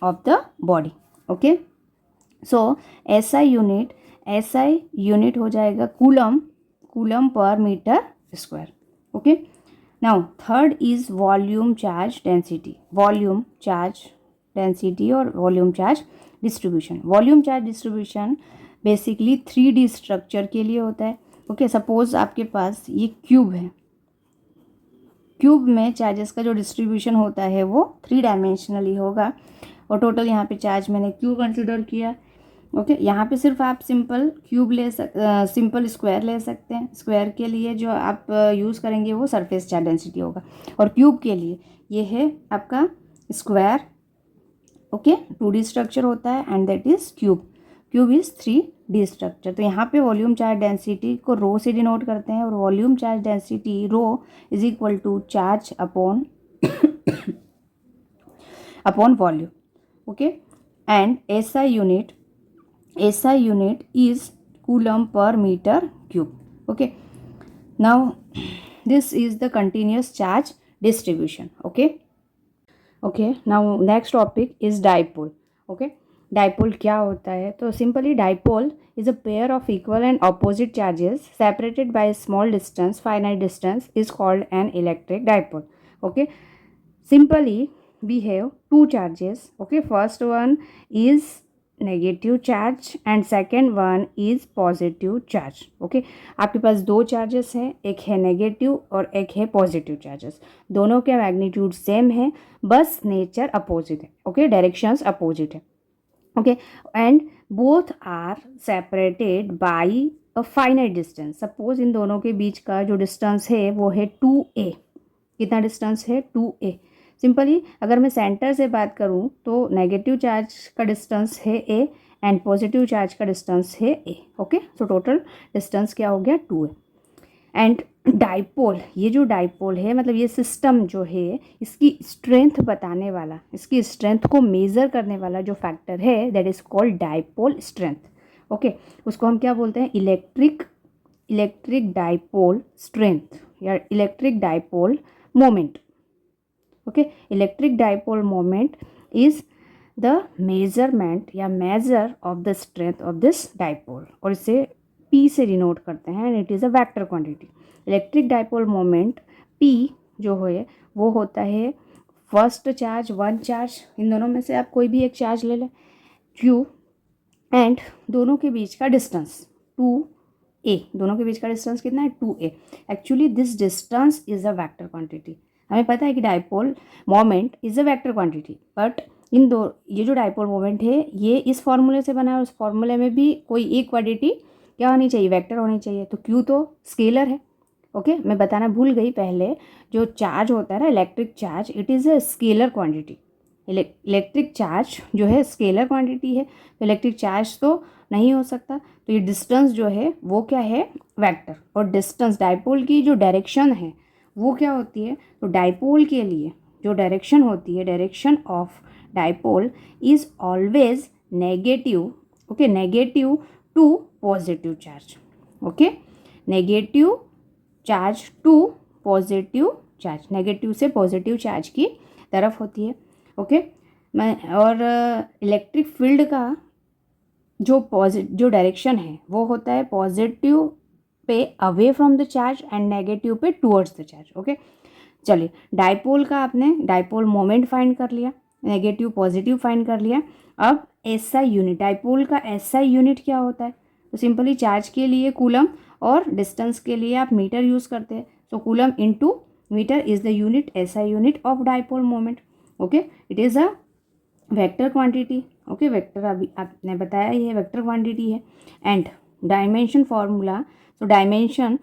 S1: of the body, okay। so SI unit हो जाएगा coulomb per meter square, okay। now third is volume charge density और volume charge distribution. Volume charge distribution basically 3D structure के लिए होता है, okay. Suppose आपके पास ये cube है, क्यूब में चार्जेस का जो डिस्ट्रीब्यूशन होता है वो 3 डायमेंशनली होगा, और टोटल यहाँ पे चार्ज मैंने क्यू कंसिडर किया, ओके यहाँ पे सिर्फ आप सिंपल क्यूब सिंपल स्क्वायर ले सकते हैं। स्क्वायर के लिए जो आप यूज़ करेंगे वो सरफेस चार्ज डेंसिटी होगा, और क्यूब के लिए ये है आपका स्क्वायर। ओके 2D स्ट्रक्चर होता है and that is cube. Cube is 3D structure. तो यहाँ पे वॉल्यूम चार्ज डेंसिटी को रो से डिनोट करते हैं, और volume charge density rho is equal to charge upon volume. Okay and SI unit is coulomb per meter cube. Okay, now this is the continuous charge distribution. Okay, now next topic is dipole. Okay, dipole क्या होता है? तो simply dipole is a pair of equal and opposite charges separated by a small distance, finite distance, is called an electric dipole. Okay, simply we have two charges. Okay, first one is negative charge and second one is positive charge. Okay आपके पास दो charges हैं, एक है negative और एक है positive charges. दोनों के मैग्नीट्यूड सेम है, बस नेचर अपोजिट है। ओके डायरेक्शंस अपोजिट है। Okay and both are separated by a finite distance. Suppose इन दोनों के बीच का जो डिस्टेंस है वो है 2a। कितना डिस्टेंस है? 2a। सिंपली अगर मैं सेंटर से बात करूं तो नेगेटिव चार्ज का डिस्टेंस है a एंड पॉजिटिव चार्ज का डिस्टेंस है a। Okay so total distance क्या हो गया? 2a। एंड डाइपोल, ये जो डाइपोल है मतलब ये सिस्टम जो है, इसकी स्ट्रेंथ बताने वाला, इसकी स्ट्रेंथ को मेज़र करने वाला जो फैक्टर है that is called dipole strength. Okay उसको हम क्या बोलते हैं? इलेक्ट्रिक डाइपोल स्ट्रेंथ या electric dipole moment. Okay electric dipole moment is the measurement या measure of the strength of this dipole, और इसे P से डिनोट करते हैं and it is a vector quantity. Electric dipole moment P जो है वो होता है फर्स्ट चार्ज, वन चार्ज, इन दोनों में से आप कोई भी एक चार्ज ले लें, Q, एंड दोनों के बीच का डिस्टेंस 2a। दोनों के बीच का डिस्टेंस कितना है? 2a। Actually this distance is a vector quantity. हमें पता है कि dipole moment is a vector quantity, but ये जो डाइपोल मोमेंट है ये इस फॉर्मूले से बना है, उस फॉर्मूले में भी कोई एक क्वांटिटी क्या होनी चाहिए? वेक्टर होनी चाहिए। तो क्यू तो स्केलर है। ओके मैं बताना भूल गई पहले, जो चार्ज होता है ना electric charge, it is a scalar quantity. Electric charge जो है स्केलर क्वांटिटी है, तो इलेक्ट्रिक चार्ज तो नहीं हो सकता, तो ये डिस्टेंस जो है वो क्या है? वेक्टर। और डिस्टेंस डाइपोल की जो डायरेक्शन है वो क्या होती है? तो डाइपोल के लिए जो डायरेक्शन होती है, direction of dipole is always negative. Okay negative to positive charge. Okay negative charge to positive charge, negative से पॉजिटिव चार्ज की तरफ होती है। ओके और इलेक्ट्रिक फील्ड का जो डायरेक्शन है वो होता है positive pay away from the charge and negative पे टूवर्ड्स द चार्ज। ओके चलिए डाइपोल का आपने डाइपोल मोमेंट फाइंड कर लिया, नेगेटिव पॉजिटिव फाइंड कर लिया। अब SI यूनिट, डाइपोल का SI यूनिट क्या होता है? तो सिंपली चार्ज के लिए कूलम और डिस्टेंस के लिए आप मीटर यूज़ करते हैं, so coulomb into meter is the unit SI unit of dipole moment. Okay it is a vector quantity. Okay vector अभी आपने बताया ये वेक्टर क्वांटिटी है। एंड डायमेंशन फार्मूला, तो डायमेंशन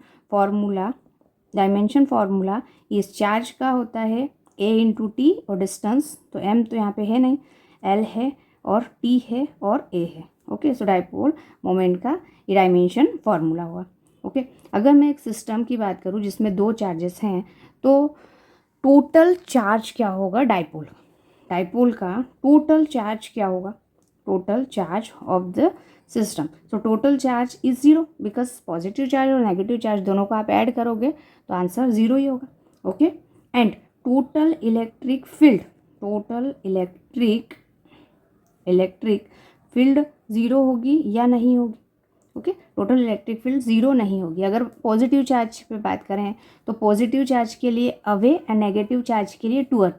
S1: फार्मूला इस चार्ज का होता है A इंटू टी, और डिस्टेंस तो M तो यहाँ पे है नहीं, L है और T है और A है। ओके सो डाइपोल मोमेंट का ये डायमेंशन फार्मूला हुआ। ओके अगर मैं एक सिस्टम की बात करूँ जिसमें दो चार्जेस हैं, तो टोटल चार्ज क्या होगा? डाइपोल का टोटल चार्ज क्या होगा? Total charge of the system. So total charge is 0 because positive charge और नेगेटिव चार्ज दोनों को आप ऐड करोगे तो आंसर 0 ही होगा। Okay and total electric field 0 होगी या नहीं होगी? ओके टोटल इलेक्ट्रिक फील्ड 0 नहीं होगी। अगर पॉजिटिव चार्ज पे बात करें तो पॉजिटिव चार्ज के लिए अवे एंड नेगेटिव चार्ज के लिए टूअर्ड।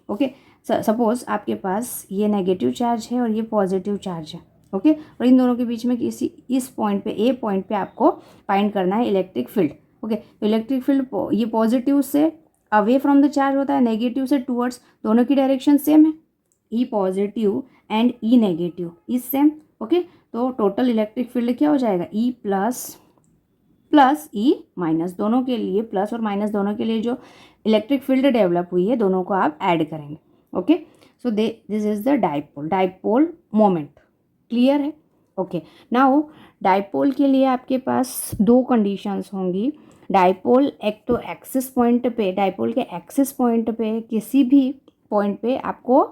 S1: ओके सपोज आपके पास ये नेगेटिव चार्ज है और ये पॉजिटिव चार्ज है। ओके और इन दोनों के बीच में किसी इस पॉइंट पे A पॉइंट पे आपको फाइंड करना है इलेक्ट्रिक फील्ड। ओके तो इलेक्ट्रिक फील्ड ये पॉजिटिव से अवे फ्रॉम द चार्ज होता है, नेगेटिव से टूवर्ड्स, दोनों की डायरेक्शन सेम है, E positive and E negative is same. Okay तो टोटल इलेक्ट्रिक फील्ड क्या हो जाएगा, ई प्लस ई माइनस, दोनों के लिए प्लस और माइनस दोनों के लिए जो इलेक्ट्रिक फील्ड डेवलप हुई है दोनों को आप ऐड करेंगे। Okay, so this is the dipole moment. Clear है? ओके, नाउ डाइपोल के लिए आपके पास दो कंडीशंस होंगी। डाइपोल एक तो एक्सिस पॉइंट पे, डाइपोल के एक्सिस पॉइंट पे किसी भी पॉइंट पे आपको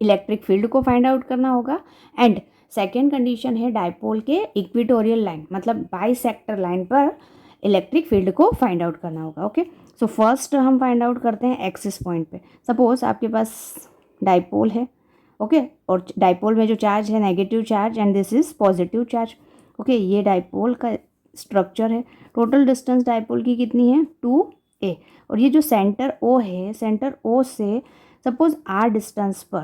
S1: इलेक्ट्रिक फील्ड को फाइंड आउट करना होगा, एंड सेकेंड कंडीशन है डाइपोल के इक्वेटोरियल लाइन मतलब बाइसेक्टर लाइन पर इलेक्ट्रिक फील्ड को फाइंड आउट करना होगा। ओके, सो फर्स्ट हम फाइंड आउट करते हैं एक्सिस पॉइंट पे। सपोज आपके पास डाइपोल है, ओके, और डाइपोल में जो चार्ज है negative charge and this is positive charge. Okay, ये डाइपोल का स्ट्रक्चर है। टोटल डिस्टेंस डाइपोल की कितनी है, 2a, और ये जो सेंटर O है, सेंटर O से सपोज r डिस्टेंस पर,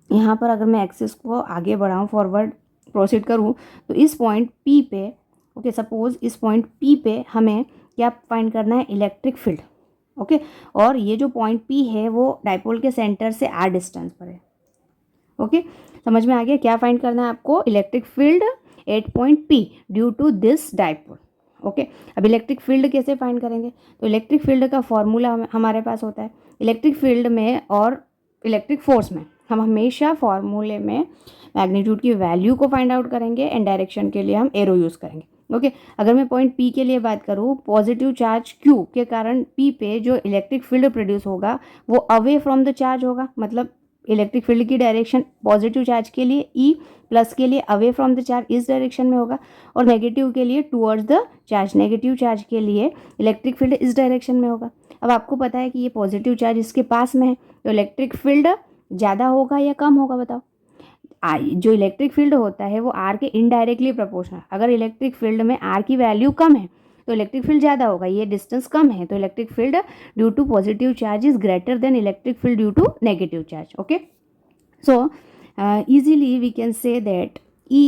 S1: यहाँ पर अगर मैं एक्सिस को आगे बढ़ाऊँ, फॉरवर्ड प्रोसीड करूँ, तो इस पॉइंट P पे, ओके, सपोज इस पॉइंट P पे हमें क्या फाइंड करना है, इलेक्ट्रिक फील्ड। ओके, और ये जो पॉइंट P है वो डाइपोल के सेंटर से r डिस्टेंस पर है। ओके, समझ में आ गया क्या फाइंड करना है आपको, electric field at point P due to this dipole. Okay, अब इलेक्ट्रिक फील्ड कैसे फाइंड करेंगे, तो इलेक्ट्रिक फील्ड का फॉर्मूला हमारे पास होता है। इलेक्ट्रिक फील्ड में और इलेक्ट्रिक फोर्स में हम हमेशा फॉर्मूले में मैग्नीट्यूड की वैल्यू को फाइंड आउट करेंगे एंड डायरेक्शन के लिए हम एरो यूज़ करेंगे। ओके, अगर मैं पॉइंट P के लिए बात करूँ, पॉजिटिव चार्ज Q के कारण P पे जो इलेक्ट्रिक फील्ड प्रोड्यूस होगा वो अवे फ्रॉम द चार्ज होगा, मतलब इलेक्ट्रिक फील्ड की डायरेक्शन पॉजिटिव चार्ज के लिए E, प्लस के लिए अवे फ्रॉम द चार्ज इस डायरेक्शन में होगा, और नेगेटिव के लिए towards the charge, negative charge के लिए इलेक्ट्रिक फील्ड इस डायरेक्शन में होगा। अब आपको पता है कि ये पॉजिटिव चार्ज इसके पास में है, तो इलेक्ट्रिक फील्ड ज़्यादा होगा या कम होगा, बताओ। जो इलेक्ट्रिक फील्ड होता है वो R के इनडायरेक्टली प्रोपोर्शनल। अगर इलेक्ट्रिक फील्ड में R की वैल्यू कम है तो इलेक्ट्रिक फील्ड ज़्यादा होगा, ये डिस्टेंस कम है तो electric field due to positive charge is greater than electric field due to negative charge. Okay, so easily we can say that E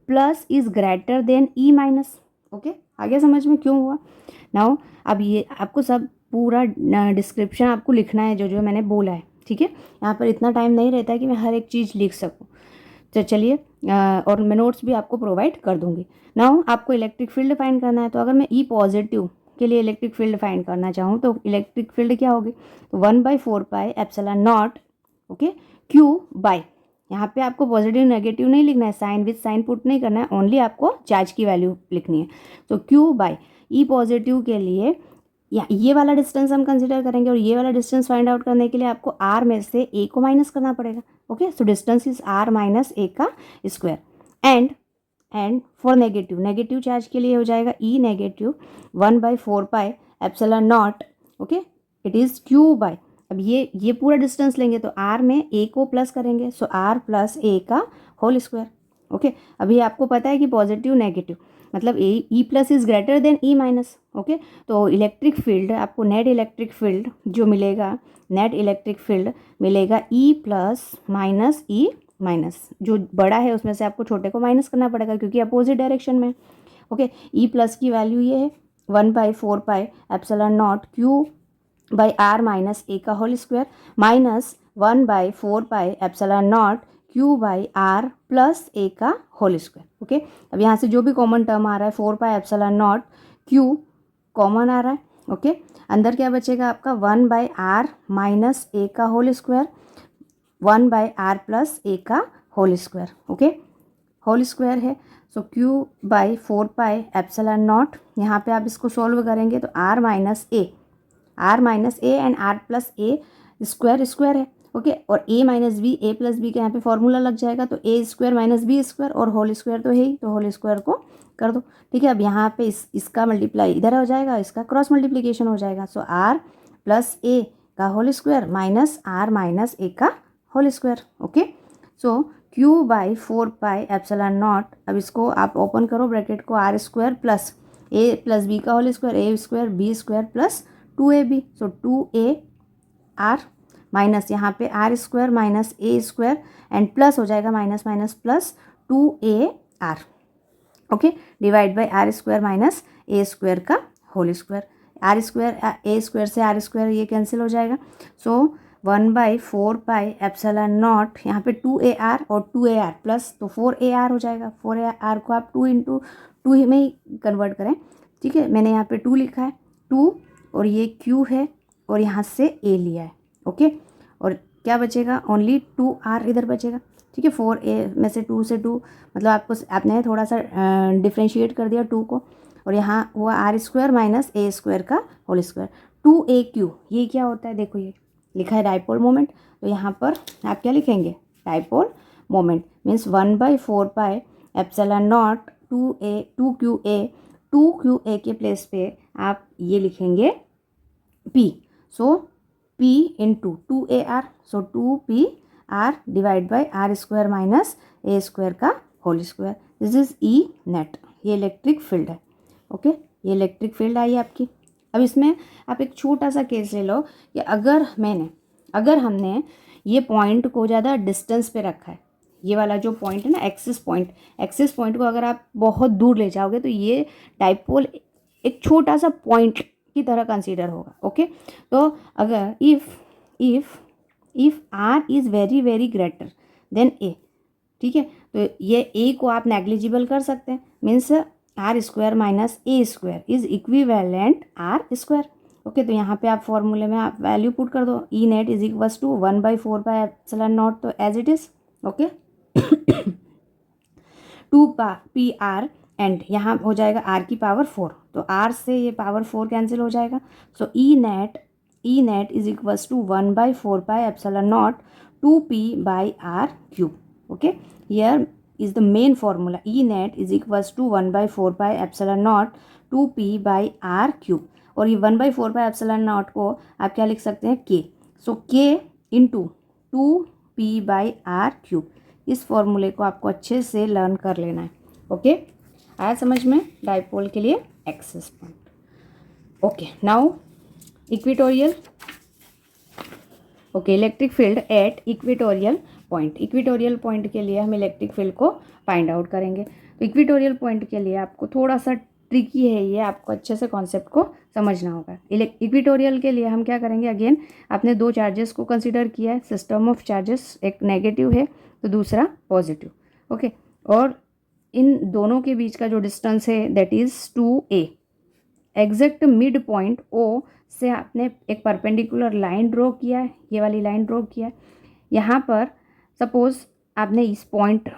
S1: plus is greater than E minus. Okay, आगे समझ में क्यों हुआ। Now अब ये आपको सब पूरा डिस्क्रिप्शन आपको लिखना है जो जो मैंने बोला है, ठीक है। यहाँ पर इतना टाइम नहीं रहता है कि मैं हर एक चीज़ लिख सकूँ, तो चलिए, और मैं नोट्स भी आपको प्रोवाइड कर दूँगी। नाउ आपको इलेक्ट्रिक फील्ड फाइंड करना है, तो अगर मैं ई पॉजिटिव के लिए इलेक्ट्रिक फील्ड फाइंड करना चाहूँ तो इलेक्ट्रिक फील्ड क्या होगी, तो 1/4 pi epsilon not, okay, Q by, यहाँ पे आपको पॉजिटिव नेगेटिव नहीं लिखना है, साइन विथ साइन पुट नहीं करना है, ओनली आपको चार्ज की वैल्यू लिखनी है। तो क्यू बाई ई पॉजिटिव के लिए या ये वाला डिस्टेंस हम कंसिडर करेंगे, और ये वाला डिस्टेंस फाइंड आउट करने के लिए आपको आर में से ए को माइनस करना पड़ेगा। Okay, so distance is R minus A का square. And for negative charge के लिए हो जाएगा E negative 1/4 pi epsilon not, okay, it is Q by, अब ये पूरा डिस्टेंस लेंगे तो आर में ए को प्लस करेंगे, सो आर प्लस ए का होल स्क्वायर। ओके, अभी आपको पता है कि पॉजिटिव नेगेटिव मतलब E plus is greater then E minus. Okay, तो इलेक्ट्रिक फील्ड आपको नेट इलेक्ट्रिक फील्ड जो मिलेगा, नेट इलेक्ट्रिक फील्ड मिलेगा E plus minus E minus, जो बड़ा है उसमें से आपको छोटे को माइनस करना पड़ेगा क्योंकि अपोजिट डायरेक्शन में। ओके, ई प्लस की वैल्यू ये है 1/4 pi epsilon naught Q by R minus A का whole square minus 1/4 pi epsilon naught Q by R plus A का होल स्क्वायर। ओके, अब यहाँ से जो भी कॉमन टर्म आ रहा है 4 pi epsilon naught Q common आ रहा है। ओके, अंदर क्या बचेगा आपका 1/r माइनस ए का whole square 1/r plus A का whole square. Okay, whole square है, so Q by 4 pi epsilon naught, यहाँ पे आप इसको सॉल्व करेंगे तो R minus A and R plus A square है। ओके, और A minus B, A plus B का यहाँ पे फॉर्मूला लग जाएगा, तो A square minus B square और होल स्क्वायर तो है ही, तो होल स्क्वायर को कर दो। ठीक है, अब यहाँ पे इसका मल्टीप्लाई इधर हो जाएगा, इसका क्रॉस मल्टीप्लिकेशन हो जाएगा, सो आर प्लस ए का whole square minus R minus A का whole square. Okay, so Q by 4 pi epsilon naught, अब इसको आप ओपन करो ब्रैकेट को, R square plus A plus B का whole square, A square B square plus 2ab, so 2ar minus यहाँ पे R square minus A square and plus हो जाएगा minus minus plus 2ar। Okay, divide by R square minus A square का whole square, R square A square से R square ये cancel हो जाएगा, सो 1/4πε0, यहाँ पे 2ar और 2ar प्लस, तो 4ar हो जाएगा। 4ar को आप 2 में ही कन्वर्ट करें, ठीक है। मैंने यहाँ पे 2 लिखा है, 2 और ये q है और यहाँ से a लिया है, ओके। और क्या बचेगा, ओनली 2r इधर बचेगा, ठीक है। 4a में से 2 मतलब आपने थोड़ा सा डिफ्रेंशिएट कर दिया 2 को, और यहाँ हुआ r² माइनस a² का होल स्क्वायर। 2aq ये क्या होता है, देखो ये लिखा है डाइपोल मोमेंट, तो यहाँ पर आप क्या लिखेंगे, डाइपोल मोमेंट मीन्स 1/4πε0 2qa के प्लेस पे आप ये लिखेंगे p, so p into 2ar, so 2pr divide by r² minus a² का whole square. This is E net, ये इलेक्ट्रिक फील्ड है, ओके। ये इलेक्ट्रिक फील्ड आई आपकी। अब इसमें आप एक छोटा सा केस ले लो कि अगर हमने ये पॉइंट को ज़्यादा डिस्टेंस पे रखा है, ये वाला जो पॉइंट है ना एक्सिस पॉइंट को अगर आप बहुत दूर ले जाओगे तो ये डाइपोल एक छोटा सा पॉइंट की तरह कंसीडर होगा, ओके। तो अगर if R is very very greater than A, ठीक है, तो ये ए को आप नेग्लिजिबल कर सकते हैं, means r² minus a² is equivalent r², okay. तो यहाँ पे आप फॉर्मूले में आप वैल्यू पुट कर दो, E net is equals to 1/4πε0, तो as it is, okay. 2pr and यहाँ हो जाएगा r की पावर 4, तो r से ये पावर 4 कैंसिल हो जाएगा, so E net is equals to 1/4πε0 2p/r³, okay. Here is the main formula, E net is equals to 1/4πε0 2p/r³, और ये 1/4πε0 को आप क्या लिख सकते हैं, k, सो k इंटू 2p/r³। इस फॉर्मूले को आपको अच्छे से लर्न कर लेना है, ओके। आया समझ में, डाइपोल के लिए axis point, okay. Now equatorial, okay, electric field at equatorial point के लिए हम इलेक्ट्रिक फील्ड को फाइंड आउट करेंगे। तो इक्वेटोरियल पॉइंट के लिए आपको थोड़ा सा ट्रिकी है ये, आपको अच्छे से कॉन्सेप्ट को समझना होगा। इक्वेटोरियल के लिए हम क्या करेंगे, अगेन आपने 2 चार्जेस को कंसीडर किया है, सिस्टम ऑफ चार्जेस, एक नेगेटिव है तो दूसरा पॉजिटिव, ओके। और इन दोनों के बीच का जो डिस्टेंस है that is 2a। Exact mid point O से आपने एक परपेंडिकुलर लाइन ड्रॉ किया है, ये वाली लाइन ड्रॉ किया है। यहाँ पर सपोज आपने इस पॉइंट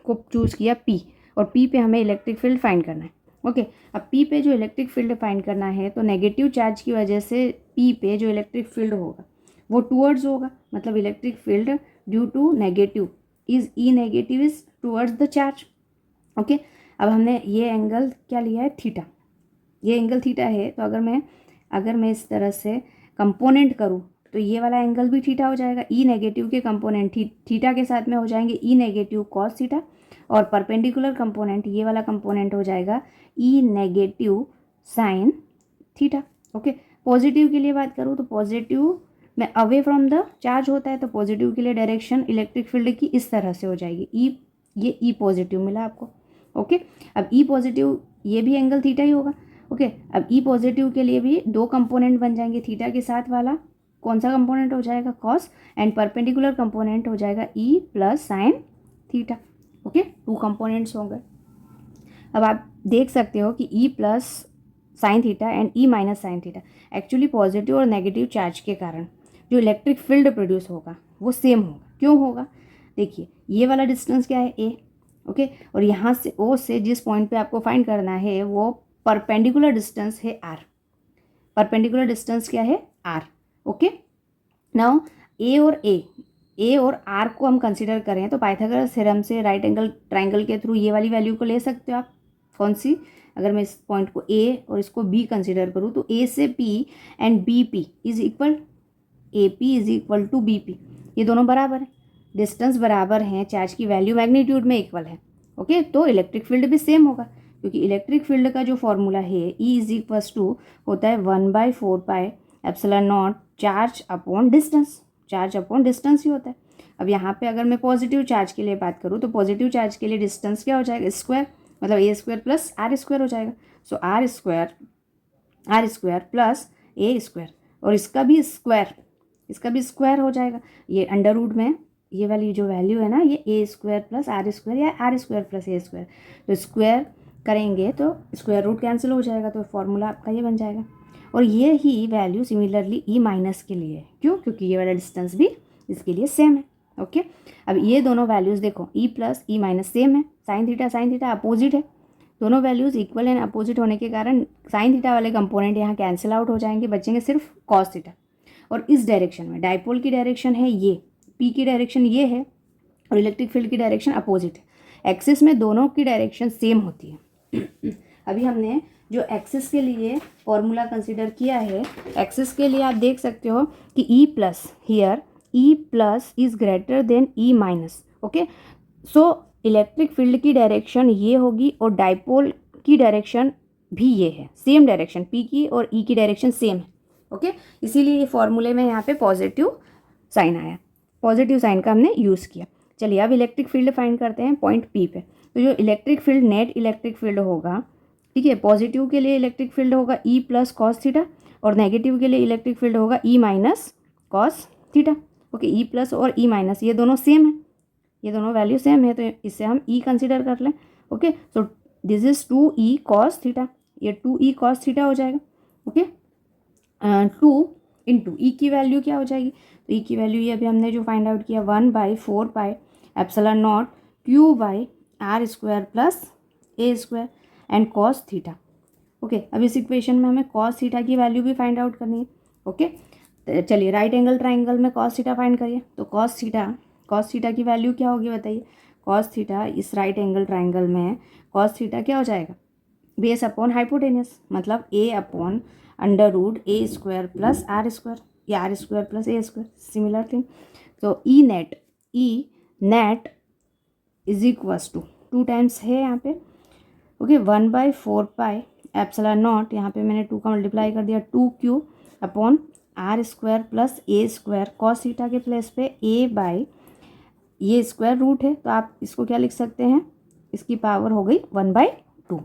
S1: को चूज़ किया P, और P पे हमें इलेक्ट्रिक फील्ड फाइंड करना है, ओके। अब P पे जो इलेक्ट्रिक फील्ड फाइंड करना है, तो नेगेटिव चार्ज की वजह से P पे जो इलेक्ट्रिक फील्ड होगा वो टूवर्ड्स होगा, मतलब electric field due to negative is E negative is towards the charge, okay. अब हमने ये एंगल क्या लिया है, थीटा, ये एंगल थीटा है, तो अगर मैं इस तरह से कंपोनेंट करूँ तो ये वाला एंगल भी थीटा हो जाएगा। ई नेगेटिव के कंपोनेंट थीटा के साथ में हो जाएंगे ई नेगेटिव कॉस थीटा, और परपेंडिकुलर कंपोनेंट ये वाला कंपोनेंट हो जाएगा E negative sine theta, okay. Positive के लिए बात करूँ तो पॉजिटिव में अवे फ्रॉम द चार्ज होता है, तो पॉजिटिव के लिए डायरेक्शन इलेक्ट्रिक फील्ड की इस तरह से हो जाएगी, ये ई पॉजिटिव मिला आपको, ओके। अब ई पॉजिटिव ये भी एंगल थीटा ही होगा, ओके। अब ई पॉजिटिव के लिए भी 2 कंपोनेंट बन जाएंगे, थीटा के साथ वाला कौन सा कंपोनेंट हो जाएगा, कॉस, एंड परपेंडिकुलर कंपोनेंट हो जाएगा E plus sign theta, okay. 2 components होंगे। अब आप देख सकते हो कि E plus sine theta and E minus sine theta, actually positive और नेगेटिव चार्ज के कारण जो इलेक्ट्रिक फील्ड प्रोड्यूस होगा वो सेम होगा। क्यों होगा, देखिए ये वाला डिस्टेंस क्या है, ए, ओके, और यहाँ से ओ से जिस पॉइंट पे आपको फाइंड करना है वो परपेंडिकुलर डिस्टेंस है आर, परपेंडिकुलर डिस्टेंस क्या है, आर, ओके। नाउ ए और आर को हम कंसीडर करें तो पाइथागोरस थ्योरम से राइट एंगल ट्राइंगल के थ्रू ये वाली वैल्यू को ले सकते हो आप, कौन सी, अगर मैं इस पॉइंट को ए और इसको बी कंसीडर करूँ तो ए से P and B P is equal, A P is equal to B P, ये दोनों बराबर है, डिस्टेंस बराबर हैं, चार्ज की वैल्यू मैग्नीट्यूड में इक्वल है, ओके। तो इलेक्ट्रिक फील्ड भी सेम होगा, क्योंकि इलेक्ट्रिक फील्ड का जो फॉर्मूला है ई इज इक्वल्स टू होता है 1/4πε0 चार्ज अपॉन डिस्टेंस ही होता है। अब यहाँ पे अगर मैं पॉजिटिव चार्ज के लिए बात करूँ तो पॉजिटिव चार्ज के लिए डिस्टेंस क्या हो जाएगा, स्क्वायर, मतलब a² प्लस r² हो जाएगा, सो r² प्लस a², और इसका भी स्क्वायर इसका भी स्क्वायर हो जाएगा। ये अंडर रूट में ये वाली जो वैल्यू है ना, ये A square plus R square या R square plus A square, तो स्क्वायर करेंगे तो स्क्वायर रूट कैंसिल हो जाएगा, तो फॉर्मूला आपका ये बन जाएगा। और ये ही वैल्यू सिमिलरली ई माइनस के लिए है, क्यों? क्योंकि ये वाला डिस्टेंस भी इसके लिए सेम है। ओके, अब ये दोनों वैल्यूज़ देखो, E plus E minus same है, साइन थीटा अपोजिट है, दोनों वैल्यूज़ इक्वल एंड अपोजिट होने के कारण साइन थीटा वाले कंपोनेंट यहाँ कैंसिल आउट हो जाएंगे, बचेंगे सिर्फ कॉस थीटा। और इस डायरेक्शन में डाइपोल की डायरेक्शन है ये, पी की डायरेक्शन ये है और इलेक्ट्रिक फील्ड की डायरेक्शन अपोजिट है। एक्सिस में दोनों की डायरेक्शन सेम होती है। अभी हमने जो एक्सिस के लिए फॉर्मूला कंसिडर किया है, एक्सिस के लिए आप देख सकते हो कि E plus here E plus is greater then E minus. Okay, so electric field की डायरेक्शन ये होगी और डाइपोल की डायरेक्शन भी ये है, सेम डायरेक्शन, पी की और ई की डायरेक्शन सेम है। ओके, इसीलिए ये फॉर्मूले में यहाँ पे पॉजिटिव साइन आया, पॉजिटिव साइन का हमने यूज़ किया। चलिए अब इलेक्ट्रिक फील्ड फाइंड करते हैं पॉइंट पी पे। तो जो electric field, net electric field होगा, ठीक है, पॉजिटिव के लिए इलेक्ट्रिक फील्ड होगा ई प्लस कॉस थीटा और नेगेटिव के लिए इलेक्ट्रिक फील्ड होगा E minus cos theta. Okay, E plus और ई माइनस ये दोनों सेम है, ये दोनों वैल्यू सेम है, तो इससे हम ई कंसिडर कर लें। Okay, so this is 2e cos theta, ये 2e कॉस थीटा हो जाएगा। ओके, 2 इंटू ई की वैल्यू क्या हो जाएगी? तो ई की वैल्यू ये अभी हमने जो फाइंड आउट किया 1/4 pi epsilon naught Q by R square plus A square and cos theta. Okay, अब इस इक्वेशन में हमें कॉस थीटा की वैल्यू भी फाइंड आउट करनी है। ओके, चलिए राइट एंगल ट्राइंगल में कॉस थीटा फाइंड करिए। तो कॉस थीटा की वैल्यू क्या होगी बताइए? कॉस थीटा इस राइट एंगल ट्राइंगल में कॉस थीटा क्या हो जाएगा? बेस अपॉन हाइपोटेनियस, मतलब A upon under root A square plus R square या R square plus A square, similar thing. तो E net is equals to 2 times है यहाँ पे। ओके, 1/4 पाई एप्सिलॉन नॉट, यहाँ पे मैंने 2 का मल्टीप्लाई कर दिया, 2q upon R square plus A square, cos theta के प्लेस पे ए बाई ये स्क्वायर रूट है, तो आप इसको क्या लिख सकते हैं? इसकी पावर हो गई 1/2।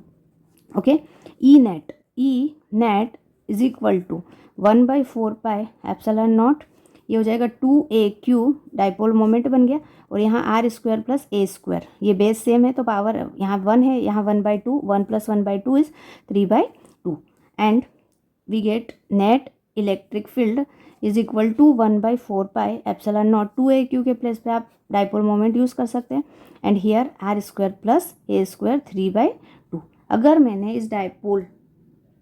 S1: Okay, E net is equal to 1/4 pi epsilon naught, ये हो जाएगा 2a3, डाइपोल मोमेंट बन गया, और यहाँ R square plus A square, ये बेस सेम है तो पावर यहाँ 1 है, यहाँ 1/2, 1 + 1/2 is 3/2 and we get net electric field is equal to 1/4 pi epsilon naught, 2a3 के प्लेस पे आप डाइपोल मोमेंट यूज़ कर सकते हैं, and here R square plus A square 3/2। अगर मैंने इस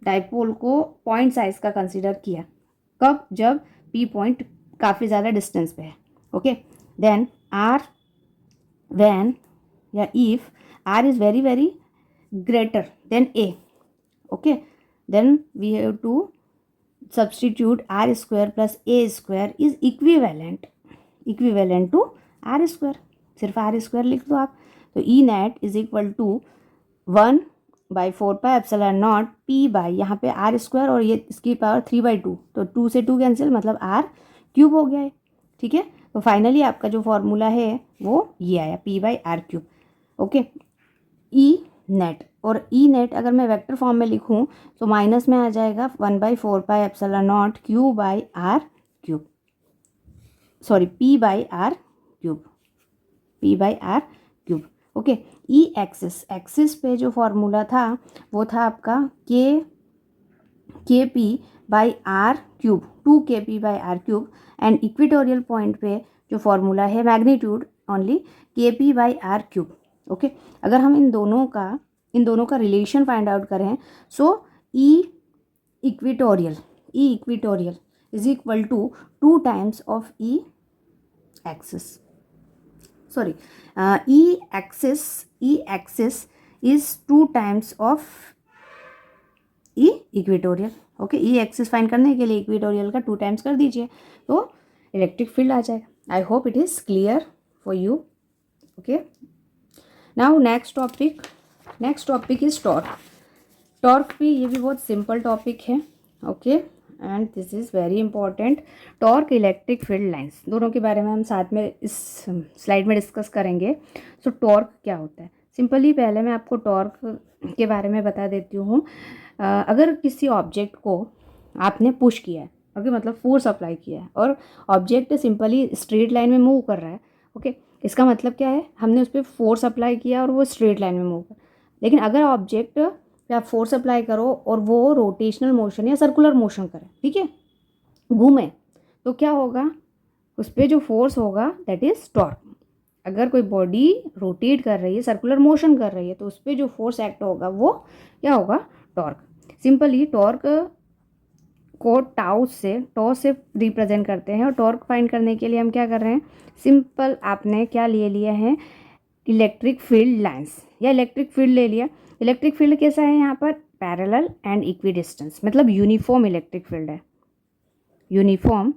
S1: डाइपोल को पॉइंट साइज का कंसिडर किया, कब? जब पी पॉइंट काफ़ी ज़्यादा डिस्टेंस पे है। ओके, देन या if R is very very greater than A, okay, then we have to substitute R square plus A square is equivalent to R square, सिर्फ आर स्क्वायर लिख दो आप। तो E net is equal to 1/4 pi epsilon not P by, यहाँ पे R square और ये इसकी पावर 3/2, तो 2 से 2 कैंसिल, मतलब आर क्यूब हो गया है। ठीक है, तो फाइनली आपका जो फॉर्मूला है वो ये आया, p/r³। ओके, ई नेट, और ई नेट अगर मैं वेक्टर फॉर्म में लिखूं तो माइनस में आ जाएगा 1/4 pi epsilon not p/r³, sorry p/r³। Okay, E axis पे जो फॉर्मूला था वो था आपका kp/r³, 2kp/r³ and equatorial point पे जो फॉर्मूला है मैग्नीट्यूड ओनली kp/r³। ओके, अगर हम इन दोनों का रिलेशन फाइंड आउट करें, so E equatorial is equal to 2 times of E axis, sorry E axis is 2 times of E equatorial. Okay, E axis find करने के लिए इक्वेटोरियल का 2 टाइम्स कर दीजिए तो इलेक्ट्रिक फील्ड आ जाएगा। आई hope it is clear for you. Okay, now next topic is torque भी, ये भी बहुत सिंपल टॉपिक है। Okay, and this is very important. Torque, electric field lines, दोनों के बारे में हम साथ में इस स्लाइड में डिस्कस करेंगे। सो टॉर्क क्या होता है? सिंपली पहले मैं आपको टॉर्क के बारे में बता देती हूँ। अगर किसी ऑब्जेक्ट को आपने पुश किया है, ओके, मतलब फोर्स अप्लाई किया है और ऑब्जेक्ट सिंपली स्ट्रेट लाइन में मूव कर रहा है। ओके, इसका मतलब क्या है, हमने उस पर फोर्स अप्लाई किया और वो स्ट्रेट लाइन में मूव कर। लेकिन अगर ऑब्जेक्ट पे आप फोर्स अप्लाई करो और वो रोटेशनल मोशन या सर्कुलर मोशन करे, ठीक है, घूमे, तो क्या होगा, उस पर जो फोर्स होगा दैट इज टॉर्क। अगर कोई बॉडी रोटेट कर रही है, सर्कुलर मोशन कर रही है, तो उस पर जो फोर्स एक्ट होगा वो क्या होगा, टॉर्क। सिंपली टॉर्क को टॉ से रिप्रेजेंट करते हैं और टॉर्क फाइंड करने के लिए हम क्या कर रहे हैं, सिंपल आपने क्या ले लिया है, इलेक्ट्रिक फील्ड लाइंस या इलेक्ट्रिक फील्ड ले लिया। इलेक्ट्रिक फील्ड कैसा है यहाँ पर, पैरेलल एंड इक्वी डिस्टेंस, मतलब यूनिफॉर्म इलेक्ट्रिक फील्ड है, यूनिफॉर्म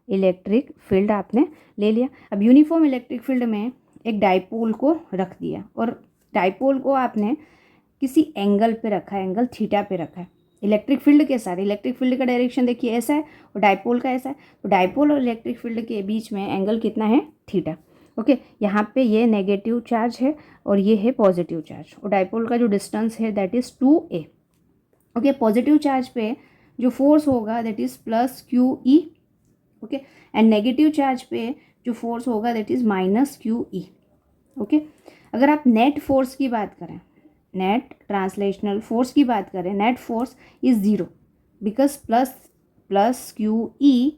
S1: इलेक्ट्रिक फील्ड आपने ले लिया। अब यूनिफॉर्म इलेक्ट्रिक फील्ड में एक डाइपोल को रख दिया और डाइपोल को आपने किसी एंगल पे रखा है, एंगल थीटा पे रखा है। इलेक्ट्रिक फील्ड के साथ, इलेक्ट्रिक फील्ड का डायरेक्शन देखिए ऐसा है और डाइपोल का ऐसा है, तो डाइपोल और इलेक्ट्रिक फील्ड के बीच में एंगल कितना है, थीटा। ओके, यहाँ पे ये नेगेटिव चार्ज है और ये है पॉजिटिव चार्ज, और डाइपोल का जो डिस्टेंस है that is 2a। Okay, positive charge पे जो फोर्स होगा that is plus QE। Okay, and negative charge पे जो फोर्स होगा that is minus QE। Okay, अगर आप नेट फोर्स की बात करें, नेट ट्रांसलेशनल फोर्स की बात करें, net force is zero because plus QE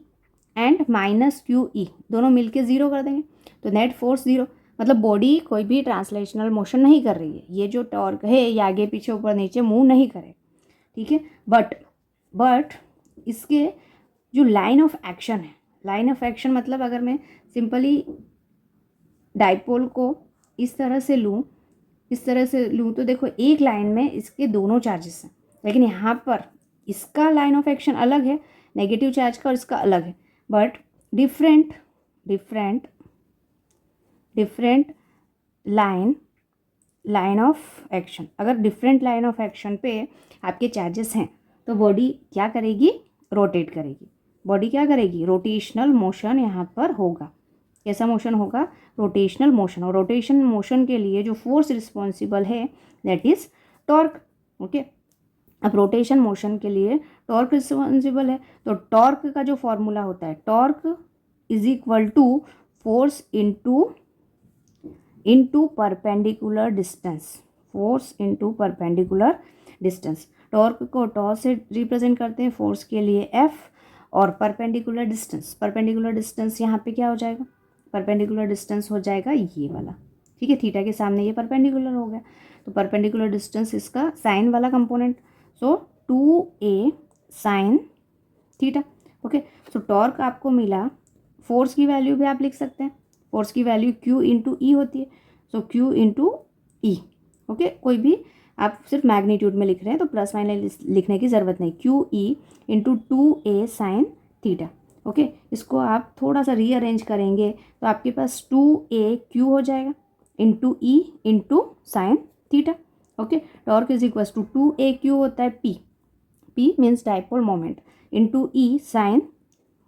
S1: and minus QE दोनों मिलके ज़ीरो कर देंगे, तो नेट फोर्स ज़ीरो, मतलब बॉडी कोई भी ट्रांसलेशनल मोशन नहीं कर रही है। ये जो टॉर्क है ये आगे पीछे ऊपर नीचे मूव नहीं करे, ठीक है। बट इसके जो लाइन ऑफ एक्शन है, लाइन ऑफ एक्शन मतलब अगर मैं सिंपली डाइपोल को इस तरह से लूँ, तो देखो एक लाइन में इसके दोनों चार्जेस हैं, लेकिन यहाँ पर इसका लाइन ऑफ एक्शन अलग है, नेगेटिव चार्ज का, और इसका अलग है, but different line of action. अगर डिफरेंट लाइन ऑफ एक्शन पे आपके चार्जेस हैं तो बॉडी क्या करेगी, रोटेट करेगी। बॉडी क्या करेगी, रोटेशनल मोशन यहाँ पर होगा। कैसा मोशन होगा, रोटेशनल मोशन। और रोटेशन मोशन के लिए जो फोर्स रिस्पॉन्सिबल है दैट इज टॉर्क। ओके, अब रोटेशन मोशन के लिए टॉर्क रिस्पॉन्सिबल है, तो टॉर्क का जो फॉर्मूला होता है, torque is equal to force into perpendicular distance, force into perpendicular distance. Torque को टॉ से रिप्रेजेंट करते हैं, फोर्स के लिए F, और परपेंडिकुलर डिस्टेंस यहाँ पे क्या हो जाएगा, परपेंडिकुलर डिस्टेंस हो जाएगा ये वाला, ठीक है, थीटा के सामने ये परपेंडिकुलर हो गया, तो परपेंडिकुलर डिस्टेंस इसका साइन वाला कंपोनेंट, सो 2a sign theta. Okay, so torque आपको मिला, फोर्स की वैल्यू भी आप लिख सकते हैं, फोर्स की वैल्यू Q इंटू ई होती है, सो Q इंटू ई। ओके, कोई भी आप सिर्फ मैग्नीट्यूड में लिख रहे हैं तो प्लस माइनस लिखने की ज़रूरत नहीं, QE into 2a sign theta. Okay, इसको आप थोड़ा सा रीअरेंज करेंगे तो आपके पास 2AQ हो जाएगा into E into sine theta. Okay, torque is equal to 2AQ होता है P means dipole moment into E sine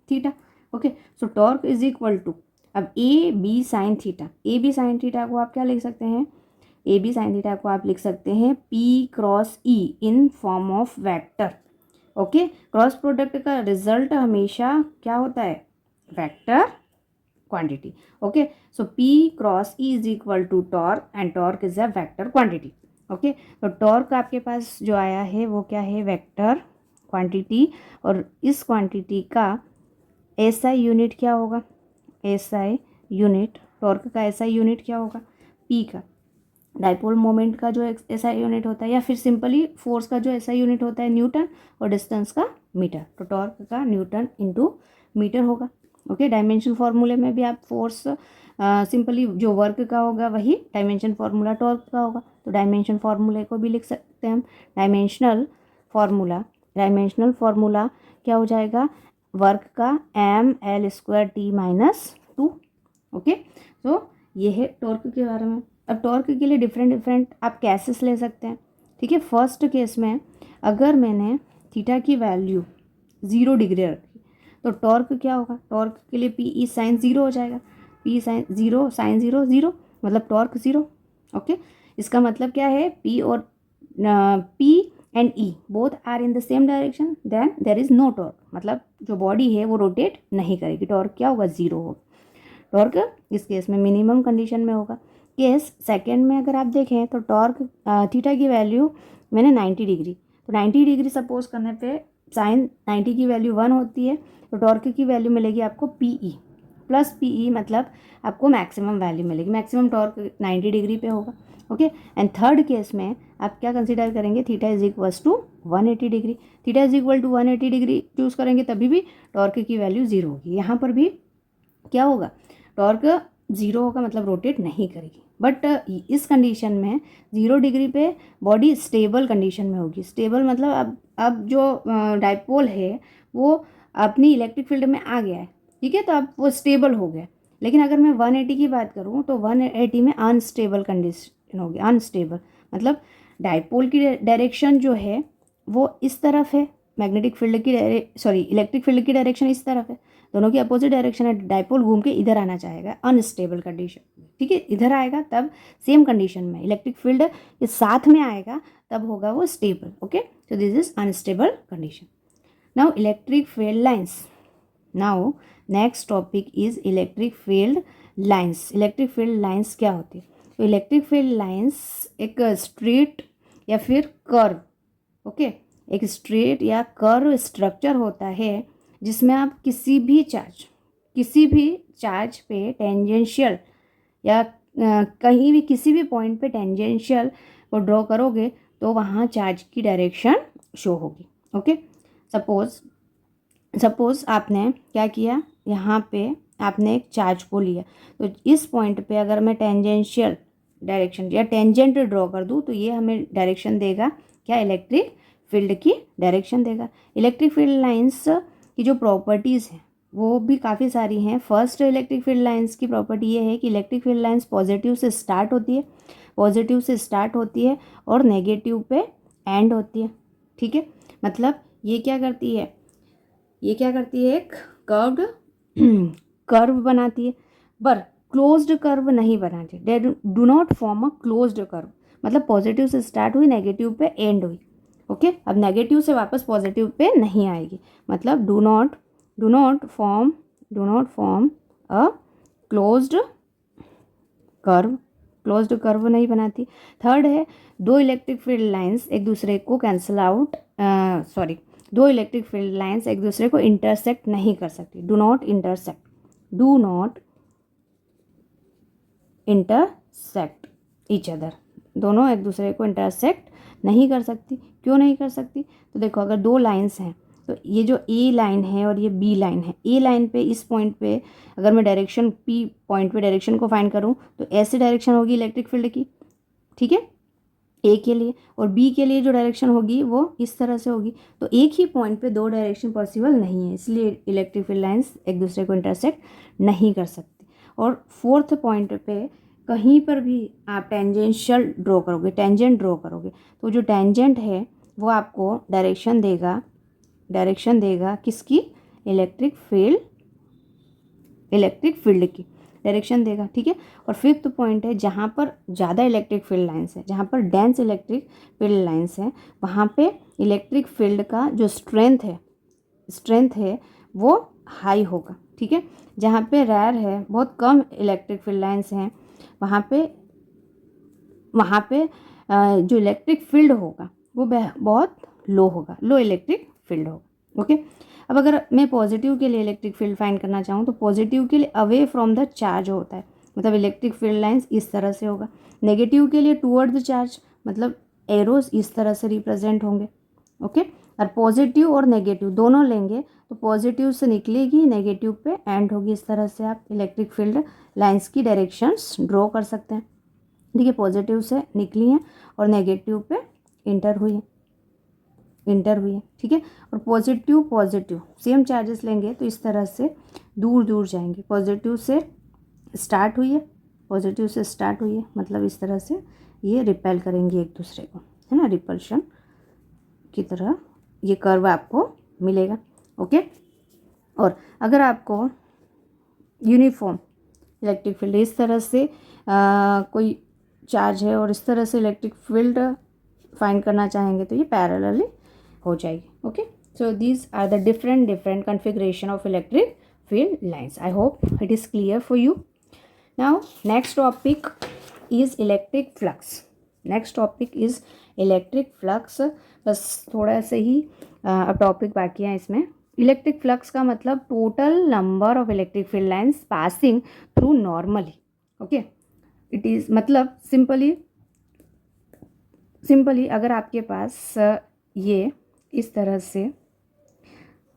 S1: theta. Okay, so torque is equal to, अब AB साइन थीटा को आप क्या लिख सकते हैं, AB साइन थीटा को आप लिख सकते हैं P cross E in form of vector. Okay, cross product का रिजल्ट हमेशा क्या होता है, vector quantity. Okay, so P cross E is equal to torque and torque is a vector quantity. Okay, तो टॉर्क आपके पास जो आया है वो क्या है, वेक्टर क्वांटिटी, और इस क्वांटिटी का SI यूनिट क्या होगा, SI यूनिट, टॉर्क का SI यूनिट क्या होगा, P का डाइपोल मोमेंट का जो SI यूनिट होता है, या फिर सिंपली फोर्स का जो SI यूनिट होता है न्यूटन, और डिस्टेंस का मीटर, तो टॉर्क का न्यूटन इंटू मीटर होगा। ओके, डायमेंशन फार्मूले में भी आप फोर्स सिंपली जो वर्क का होगा वही डायमेंशन फार्मूला टॉर्क का होगा, तो डायमेंशन फार्मूले को भी लिख सकते हैं हम, डायमेंशनल फार्मूला क्या हो जाएगा, वर्क का mL²T-2। ओके, तो ये है टॉर्क के बारे में। अब टॉर्क के लिए डिफरेंट आप केसेस ले सकते हैं, ठीक है। फर्स्ट केस में अगर मैंने थीटा की वैल्यू 0 डिग्री रखी तो टॉर्क क्या होगा, टॉर्क के लिए PE साइन 0 हो जाएगा, P साइन 0 मतलब टॉर्क 0। ओके, इसका मतलब क्या है, P and E both are in the same direction, then there is no torque, मतलब जो बॉडी है वो रोटेट नहीं करेगी, टॉर्क क्या होगा, ज़ीरो होगा। टॉर्क इस केस में मिनिमम कंडीशन में होगा। केस सेकेंड में अगर आप देखें तो टॉर्क थीटा की वैल्यू मैंने 90 डिग्री, तो 90 डिग्री सपोज करने पे साइन 90 की वैल्यू 1 होती है, तो टॉर्क की वैल्यू मिलेगी आपको पी प्लस पी मतलब आपको मैक्सिमम वैल्यू मिलेगी, मैक्सिमम टॉर्क 90 डिग्री पे होगा। ओके, एंड थर्ड केस में आप क्या कंसीडर करेंगे, theta is equals to 180 degree, theta is equal to 180 degree choose करेंगे तभी भी टॉर्क की वैल्यू ज़ीरो होगी। यहाँ पर भी क्या होगा, टॉर्क ज़ीरो होगा, मतलब रोटेट नहीं करेगी। बट इस कंडीशन में 0 डिग्री पे बॉडी स्टेबल कंडीशन में होगी। स्टेबल मतलब अब जो डाइपोल है वो अपनी इलेक्ट्रिक फील्ड में आ गया है, ठीक है, तो अब वो स्टेबल हो गया। लेकिन अगर मैं 180 की बात करूँ तो 180 में अनस्टेबल कंडीशन होगी। अनस्टेबल मतलब डाइपोल की डायरेक्शन जो है वो इस तरफ है, मैग्नेटिक फील्ड की इलेक्ट्रिक फील्ड की डायरेक्शन इस तरफ है, दोनों की अपोजिट डायरेक्शन है। डाइपोल घूम के इधर आना चाहेगा अनस्टेबल कंडीशन, ठीक है, इधर आएगा तब सेम कंडीशन में इलेक्ट्रिक फील्ड के साथ में आएगा तब होगा वो stable. Okay, so this is unstable condition. Now electric field lines, now next topic is electric field lines. Electric field lines क्या होती है, तो इलेक्ट्रिक फील्ड लाइंस एक स्ट्रेट या फिर कर्व, ओके, एक स्ट्रेट या कर्व स्ट्रक्चर होता है जिसमें आप किसी भी चार्ज पे टेंजेंशियल या कहीं भी किसी भी पॉइंट पे टेंजेंशियल को ड्रॉ करोगे तो वहाँ चार्ज की डायरेक्शन शो होगी। ओके, सपोज आपने क्या किया, यहाँ पे आपने एक चार्ज को लिया, तो इस पॉइंट पे अगर मैं टेंजेंशियल डायरेक्शन या टेंजेंट ड्रॉ कर दूँ तो ये हमें डायरेक्शन देगा क्या, इलेक्ट्रिक फील्ड की डायरेक्शन देगा। इलेक्ट्रिक फील्ड लाइंस की जो प्रॉपर्टीज़ हैं वो भी काफ़ी सारी हैं। फर्स्ट इलेक्ट्रिक फील्ड लाइंस की प्रॉपर्टी ये है कि इलेक्ट्रिक फील्ड लाइंस पॉजिटिव से स्टार्ट होती है और नेगेटिव पे एंड होती है, ठीक है। मतलब ये क्या करती है, एक कर्व्ड कर्व बनाती है, पर क्लोज्ड कर्व नहीं बनाती। They do not form a closed curve, मतलब पॉजिटिव से स्टार्ट हुई, नेगेटिव पे एंड हुई। ओके, अब नेगेटिव से वापस पॉजिटिव पे नहीं आएगी, मतलब do not form a closed curve नहीं बनाती। थर्ड है, दो इलेक्ट्रिक फील्ड लाइंस एक दूसरे को इंटरसेक्ट नहीं कर सकती। Do not intersect each other, दोनों एक दूसरे को इंटरसेक्ट नहीं कर सकती। क्यों नहीं कर सकती, तो देखो अगर दो लाइंस हैं तो ये जो ए लाइन है और ये बी लाइन है, ए लाइन पे इस पॉइंट पे अगर मैं डायरेक्शन पी पॉइंट पे डायरेक्शन को फाइंड करूँ तो ऐसे डायरेक्शन होगी इलेक्ट्रिक फील्ड की, ठीक है, ए के लिए, और बी के लिए जो डायरेक्शन होगी वो इस तरह से होगी। तो एक ही पॉइंट पे दो डायरेक्शन पॉसिबल नहीं है, इसलिए इलेक्ट्रिक फील्ड लाइंस एक दूसरे को इंटरसेक्ट नहीं कर सकती। और फोर्थ पॉइंट पे कहीं पर भी आप टेंजेंट ड्रॉ करोगे तो जो टेंजेंट है वो आपको डायरेक्शन देगा किसकी, इलेक्ट्रिक फील्ड की डायरेक्शन देगा, ठीक है। और फिफ्थ पॉइंट है, जहाँ पर ज़्यादा इलेक्ट्रिक फील्ड लाइंस है, जहाँ पर डेंस इलेक्ट्रिक फील्ड लाइंस है, वहाँ पे इलेक्ट्रिक फील्ड का जो स्ट्रेंथ है वो हाई होगा, ठीक है। जहाँ पे रेयर है, बहुत कम इलेक्ट्रिक फील्ड लाइंस हैं, वहाँ पे जो इलेक्ट्रिक फील्ड होगा वो बहुत लो होगा, लो इलेक्ट्रिक फील्ड होगा। ओके, अब अगर मैं पॉजिटिव के लिए इलेक्ट्रिक फील्ड फाइंड करना चाहूँ तो पॉजिटिव के लिए अवे फ्रॉम द चार्ज होता है, मतलब इलेक्ट्रिक फील्ड लाइंस इस तरह से होगा। नेगेटिव के लिए टूवर्ड द चार्ज, मतलब एरोज इस तरह से रिप्रेजेंट होंगे। ओके, और पॉजिटिव और नेगेटिव दोनों लेंगे तो पॉजिटिव से निकलेगी, नेगेटिव पे एंड होगी। इस तरह से आप इलेक्ट्रिक फील्ड लाइंस की डायरेक्शंस ड्रॉ कर सकते हैं, ठीक है। पॉजिटिव से निकली हैं और नेगेटिव पे इंटर हुई है, ठीक है। और पॉजिटिव सेम चार्जेस लेंगे तो इस तरह से दूर जाएंगे। पॉजिटिव से स्टार्ट हुई है, मतलब इस तरह से ये रिपेल करेंगे एक दूसरे को, है ना, रिपल्शन की तरह ये कर्व आपको मिलेगा। ओके, और अगर आपको यूनिफॉर्म इलेक्ट्रिक फील्ड इस तरह से कोई चार्ज है और इस तरह से इलेक्ट्रिक फील्ड फाइंड करना चाहेंगे तो ये पैरेलली हो जाएगी. Okay, so these are the different configuration of electric field lines. I hope it is clear for you. Now next topic is electric flux. Next topic is electric flux. बस थोड़ा सा ही अब टॉपिक बाकी है इसमें. Electric flux का मतलब total number of electric field lines passing through normally. Okay, it is मतलब सिंपली अगर आपके पास ये इस तरह से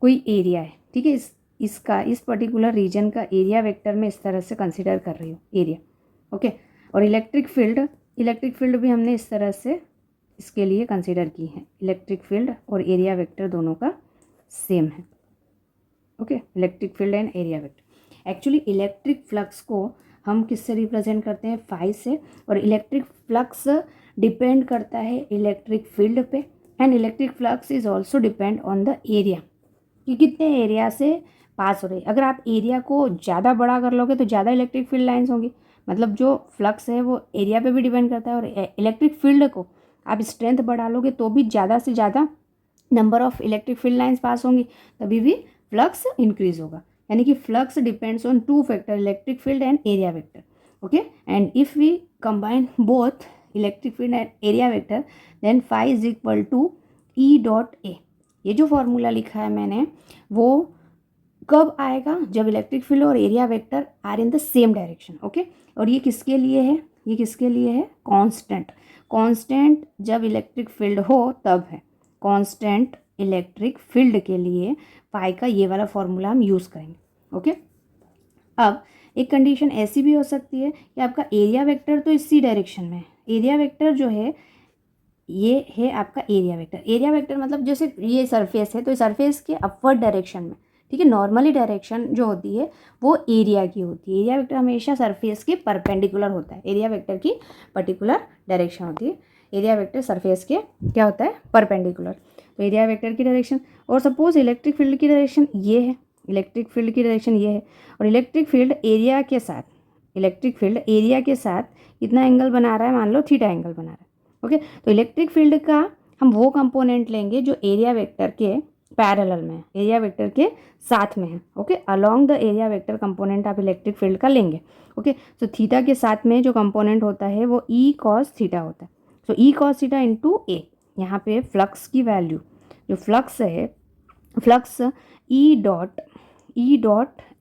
S1: कोई एरिया है, ठीक है, इस पर्टिकुलर रीजन का एरिया वेक्टर में इस तरह से कंसिडर कर रही हूँ एरिया. ओके, और इलेक्ट्रिक फील्ड भी हमने इस तरह से इसके लिए कंसिडर की है. इलेक्ट्रिक फील्ड और एरिया वेक्टर दोनों का सेम है. Okay, electric field and area vector. Actually electric flux को हम किससे रिप्रेजेंट करते हैं? फाई से. और इलेक्ट्रिक फ्लक्स डिपेंड करता है इलेक्ट्रिक फील्ड पे, and electric flux is also depend on the area कि कितने एरिया से पास हो रही है. अगर आप एरिया को ज़्यादा बड़ा कर लोगे तो ज़्यादा इलेक्ट्रिक फील्ड लाइन्स होंगी. मतलब जो फ्लक्स है वो एरिया पे भी डिपेंड करता है, और इलेक्ट्रिक फील्ड को आप स्ट्रेंथ बढ़ा लोगे तो भी ज़्यादा से ज़्यादा number of electric field lines पास होंगी, तभी भी फ्लक्स इंक्रीज होगा. यानी कि flux depends on two factor, electric field and area vector. Okay, and if we combine both electric field and area vector then phi is equal to E dot A. ये जो formula लिखा है मैंने वो कब आएगा? जब इलेक्ट्रिक फील्ड और area vector are in the same direction. Okay, और ये किसके लिए है? ये किसके लिए है? कांस्टेंट जब इलेक्ट्रिक फील्ड हो तब है. कांस्टेंट इलेक्ट्रिक फील्ड के लिए पाई का ये वाला फॉर्मूला हम यूज़ करेंगे. ओके, अब एक कंडीशन ऐसी भी हो सकती है कि आपका एरिया वेक्टर तो इसी डायरेक्शन में है. एरिया वेक्टर जो है ये है आपका एरिया वेक्टर. एरिया वेक्टर मतलब जैसे ये सरफेस है तो सरफेस के अपवर्ड डायरेक्शन में, ठीक है, नॉर्मली डायरेक्शन जो होती है वो एरिया की होती है. एरिया वेक्टर हमेशा सरफेस के परपेंडिकुलर होता है. एरिया वेक्टर की पर्टिकुलर डायरेक्शन होती है. एरिया वेक्टर सरफेस के क्या होता है? परपेंडिकुलर. तो एरिया वेक्टर की डायरेक्शन, और सपोज इलेक्ट्रिक फील्ड की डायरेक्शन ये है, इलेक्ट्रिक फील्ड की डायरेक्शन ये है, और इलेक्ट्रिक फील्ड एरिया के साथ कितना एंगल बना रहा है? मान लो थीटा एंगल बना रहा है. ओके, तो इलेक्ट्रिक फील्ड का हम वो कंपोनेंट लेंगे जो एरिया वेक्टर के पैरेलल में है, एरिया वेक्टर के साथ में है. Okay, along the area vector component आप इलेक्ट्रिक फील्ड का लेंगे. ओके, तो थीटा के साथ में जो कंपोनेंट होता है वो ई कॉस थीटा होता है. सो ई कॉस थीटा इंटू ए. यहाँ पे फ्लक्स की वैल्यू जो फ्लक्स है, फ्लक्स ई डॉट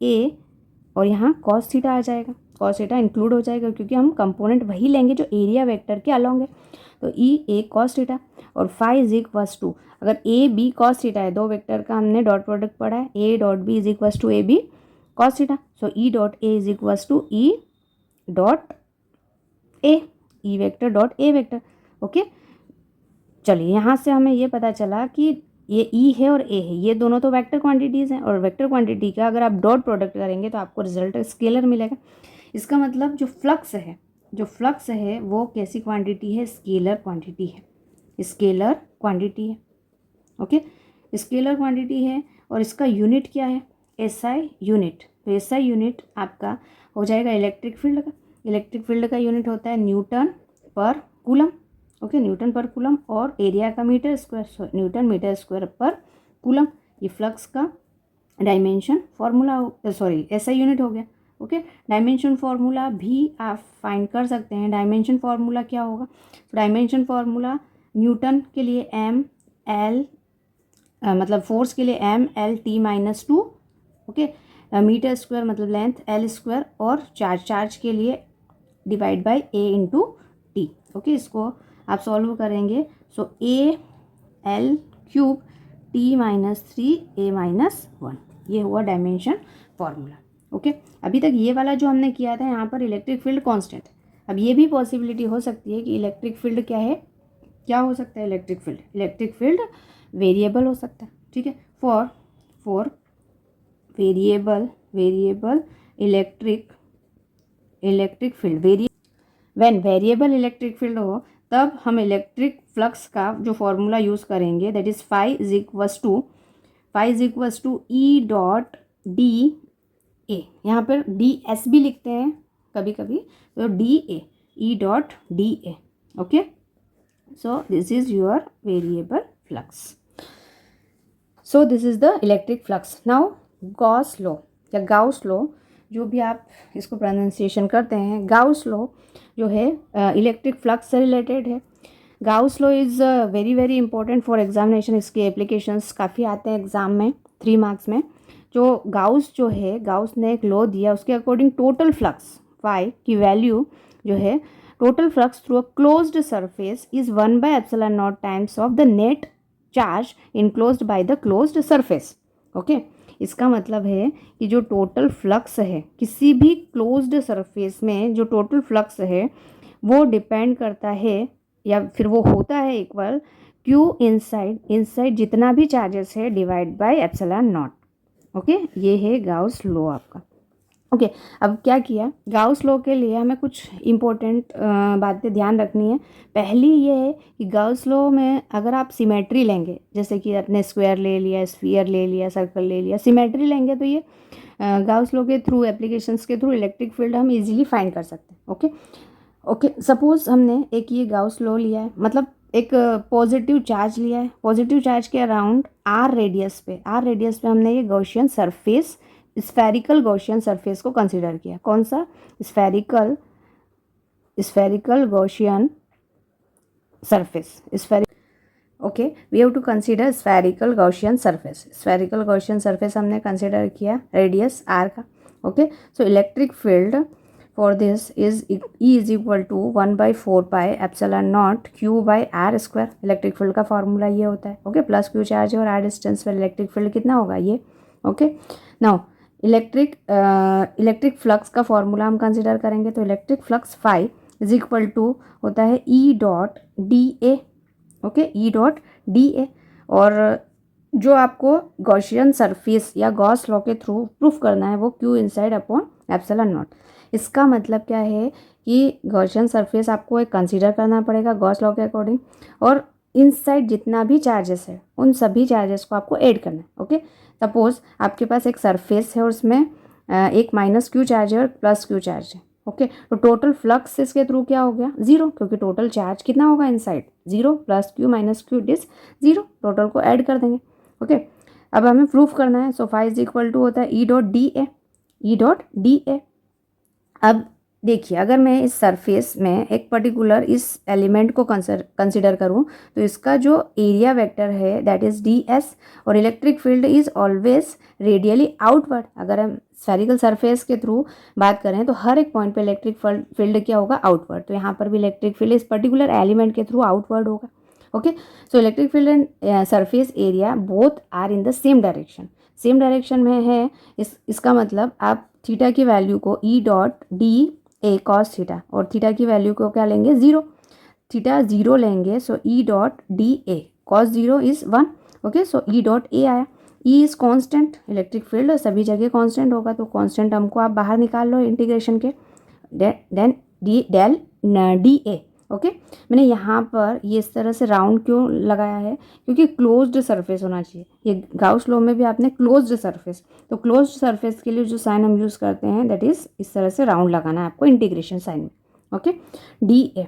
S1: ए, और यहाँ कॉस थीटा आ जाएगा. कॉस थीटा इंक्लूड हो जाएगा क्योंकि हम कंपोनेंट वही लेंगे जो एरिया वेक्टर के अलोंग है. तो ई ए कॉस थीटा और फाई इज इक्वल्स टू, अगर ए बी कॉस थीटा है, दो वेक्टर का हमने डॉट प्रोडक्ट पढ़ा है, A dot B is equals to A B cos theta. So E dot A is equals to E dot A, E vector dot A vector. Okay, चलिए यहाँ से हमें ये पता चला कि ये ई है और ए है, ये दोनों तो वेक्टर क्वांटिटीज़ हैं, और वेक्टर क्वांटिटी का अगर आप डॉट प्रोडक्ट करेंगे तो आपको रिजल्ट स्केलर मिलेगा. इसका मतलब जो फ्लक्स है वो कैसी क्वांटिटी है? स्केलर क्वांटिटी है. ओके, स्केलर क्वांटिटी है, और इसका यूनिट क्या है? SI unit. तो एसआई यूनिट आपका हो जाएगा इलेक्ट्रिक फील्ड का. इलेक्ट्रिक फील्ड का यूनिट होता है newton per coulomb. Okay, newton per coulomb, और एरिया का metre square, newton metre square per coulomb. ये फ्लक्स का डायमेंशन फार्मूला, एसआई यूनिट हो गया. ओके, डायमेंशन फार्मूला भी आप फाइंड कर सकते हैं. डायमेंशन फार्मूला क्या होगा? डायमेंशन फार्मूला न्यूटन के लिए एम एल, मतलब फोर्स के लिए M L T minus two. Okay, metre square मतलब लेंथ एल स्क्वायर, और चार्ज के लिए divide by A into T. Okay, इसको आप सॉल्व करेंगे. So A L cube T minus 3 A minus 1, ये हुआ डायमेंशन फार्मूला. ओके, अभी तक ये वाला जो हमने किया था यहाँ पर इलेक्ट्रिक फील्ड कांस्टेंट. अब ये भी पॉसिबिलिटी हो सकती है कि इलेक्ट्रिक फील्ड क्या हो सकता है? इलेक्ट्रिक फील्ड वेरिएबल हो सकता है. ठीक है, for variable electric field, when variable electric field हो तब हम इलेक्ट्रिक फ्लक्स का जो फॉर्मूला यूज़ करेंगे that is phi is equals to E dot D A. यहाँ पर डी एस भी लिखते हैं कभी कभी, तो D A, E dot D A. Okay, So this is your variable flux. So this is the electric flux. Now Gauss law या Gauss law, जो भी आप इसको प्रोनाउंसिएशन करते हैं, गाउस लॉ जो है इलेक्ट्रिक फ्लक्स से रिलेटेड है. Gauss law is very very important for examination. इसके एप्लीकेशंस काफ़ी आते हैं एग्जाम में 3 मार्क्स में. जो गाउस जो है, गाउस ने एक लॉ दिया, उसके अकॉर्डिंग टोटल फ्लक्स फाई की वैल्यू जो है, total flux through a closed surface is 1/ε0 times of the net charge enclosed by the closed surface. Okay, इसका मतलब है कि जो टोटल फ्लक्स है किसी भी क्लोज्ड सरफेस में, जो टोटल फ्लक्स है वो डिपेंड करता है या फिर वो होता है इक्वल क्यू इनसाइड जितना भी चार्जेस है डिवाइड बाय ε0. ओके, ये है गाउस लॉ आपका. ओके, अब क्या किया, गाउस लॉ के लिए हमें कुछ इम्पोर्टेंट बातें ध्यान रखनी है. पहली ये है कि गाउस लॉ में अगर आप सिमेट्री लेंगे, जैसे कि आपने स्क्वायर ले लिया, स्फीयर ले लिया, सर्कल ले लिया, सिमेट्री लेंगे तो ये गाउस लॉ के थ्रू, एप्लीकेशंस के थ्रू इलेक्ट्रिक फील्ड हम इजीली फाइंड कर सकते हैं. ओके, सपोज हमने एक ये गाउस लॉ लिया है, मतलब एक पॉजिटिव चार्ज लिया है. पॉजिटिव चार्ज के अराउंड आर रेडियस पे हमने ये Gaussian surface, spherical Gaussian surface को कंसीडर किया. कौन सा? Spherical Gaussian surface. Okay, we have to consider spherical Gaussian surface. Spherical Gaussian surface हमने कंसीडर किया रेडियस आर का. Okay, so electric field for this is E is equal to 1/4πε0 Q/r². Electric field का formula ये होता है. Okay, plus Q charge है और are distance पर इलेक्ट्रिक फील्ड कितना होगा ये. ओके, नाउ इलेक्ट्रिक फ्लक्स का फॉर्मूला हम कंसिडर करेंगे. तो electric flux phi is equal to होता है E.dA. Okay, E.dA. और जो आपको गॉसियन सरफेस या गॉस लॉ के थ्रू प्रूफ करना है वो क्यू इनसाइड अपॉन ε0. इसका मतलब क्या है कि गॉसियन सरफेस आपको एक कंसीडर करना पड़ेगा गॉस लॉ के अकॉर्डिंग, और इनसाइड जितना भी चार्जेस है उन सभी चार्जेस को आपको ऐड करना है. ओके, सपोज आपके पास एक सरफेस है और उसमें एक माइनस क्यू चार्ज है और प्लस क्यू चार्ज है. ओके, तो टोटल फ्लक्स इसके थ्रू क्या हो गया? 0, क्योंकि टोटल चार्ज कितना होगा inside? 0 plus Q minus Q it is 0. Total को ऐड कर देंगे. ओके, अब हमें प्रूफ करना है. So phi is equal to होता है E.dA. अब देखिए, अगर मैं इस सरफेस में एक पर्टिकुलर इस एलिमेंट को कंसिडर करूं तो इसका जो एरिया वेक्टर है दैट इज ds, और electric field is always radially outward. अगर हम स्फेरिकल सरफेस के थ्रू बात करें तो हर एक पॉइंट पे इलेक्ट्रिक फील्ड क्या होगा? आउटवर्ड. तो यहाँ पर भी इलेक्ट्रिक फील्ड इस पर्टिकुलर एलिमेंट के थ्रू आउटवर्ड होगा. Okay, so electric field and surface area both are in the same direction में है. इसका मतलब आप थीटा की वैल्यू को E.dA cos थीटा और थीटा की वैल्यू को क्या लेंगे? 0. थीटा 0 लेंगे, सो E.dA cos 0 is 1. Okay, so E.A आया. E is constant, electric field सभी जगह कांस्टेंट होगा, तो कांस्टेंट टर्म को आप बाहर निकाल लो इंटीग्रेशन के. Then del DA. ओके, मैंने यहाँ पर ये इस तरह से राउंड क्यों लगाया है? क्योंकि क्लोज्ड सरफेस होना चाहिए. ये गाउस लॉ में भी आपने क्लोज्ड सरफेस, तो क्लोज्ड सरफेस के लिए जो साइन हम यूज़ करते हैं दैट इज़ इस तरह से राउंड लगाना है आपको इंटीग्रेशन साइन में. Okay, DA.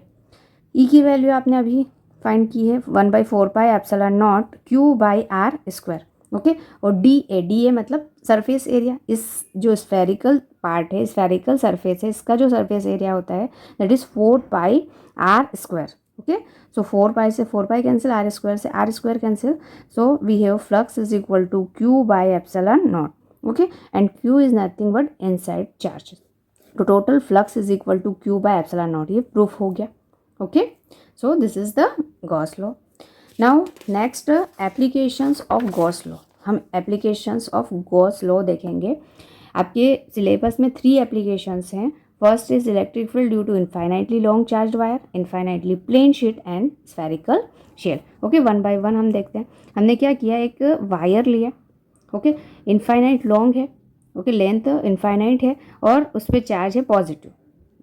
S1: E की वैल्यू आपने अभी फाइंड की है 1/4πε0 Q/r². ओके, और DA मतलब सरफेस एरिया. इस जो स्फेरिकल पार्ट है, स्फेरिकल सरफेस है, इसका जो सरफेस एरिया होता है दैट इज़ 4πr². ओके, सो 4π से 4π कैंसिल, r² से r² cancel, so we have flux is equal to Q/ε0. Okay, and Q is nothing but inside charge. तो total flux is equal to Q/ε0. ये proof हो गया. Okay, so this is the Gauss law. Now next applications of Gauss law. हम applications of Gauss law देखेंगे. आपके syllabus में 3 applications हैं. First is electric field due to infinitely long charge wire, infinitely plane sheet and spherical shell. Okay, 1 by 1 हम देखते हैं. हमने क्या किया, एक वायर लिया. ओके, इनफाइनाइट लॉन्ग है. ओके, लेंथ इनफाइनाइट है और उस पर चार्ज है पॉजिटिव.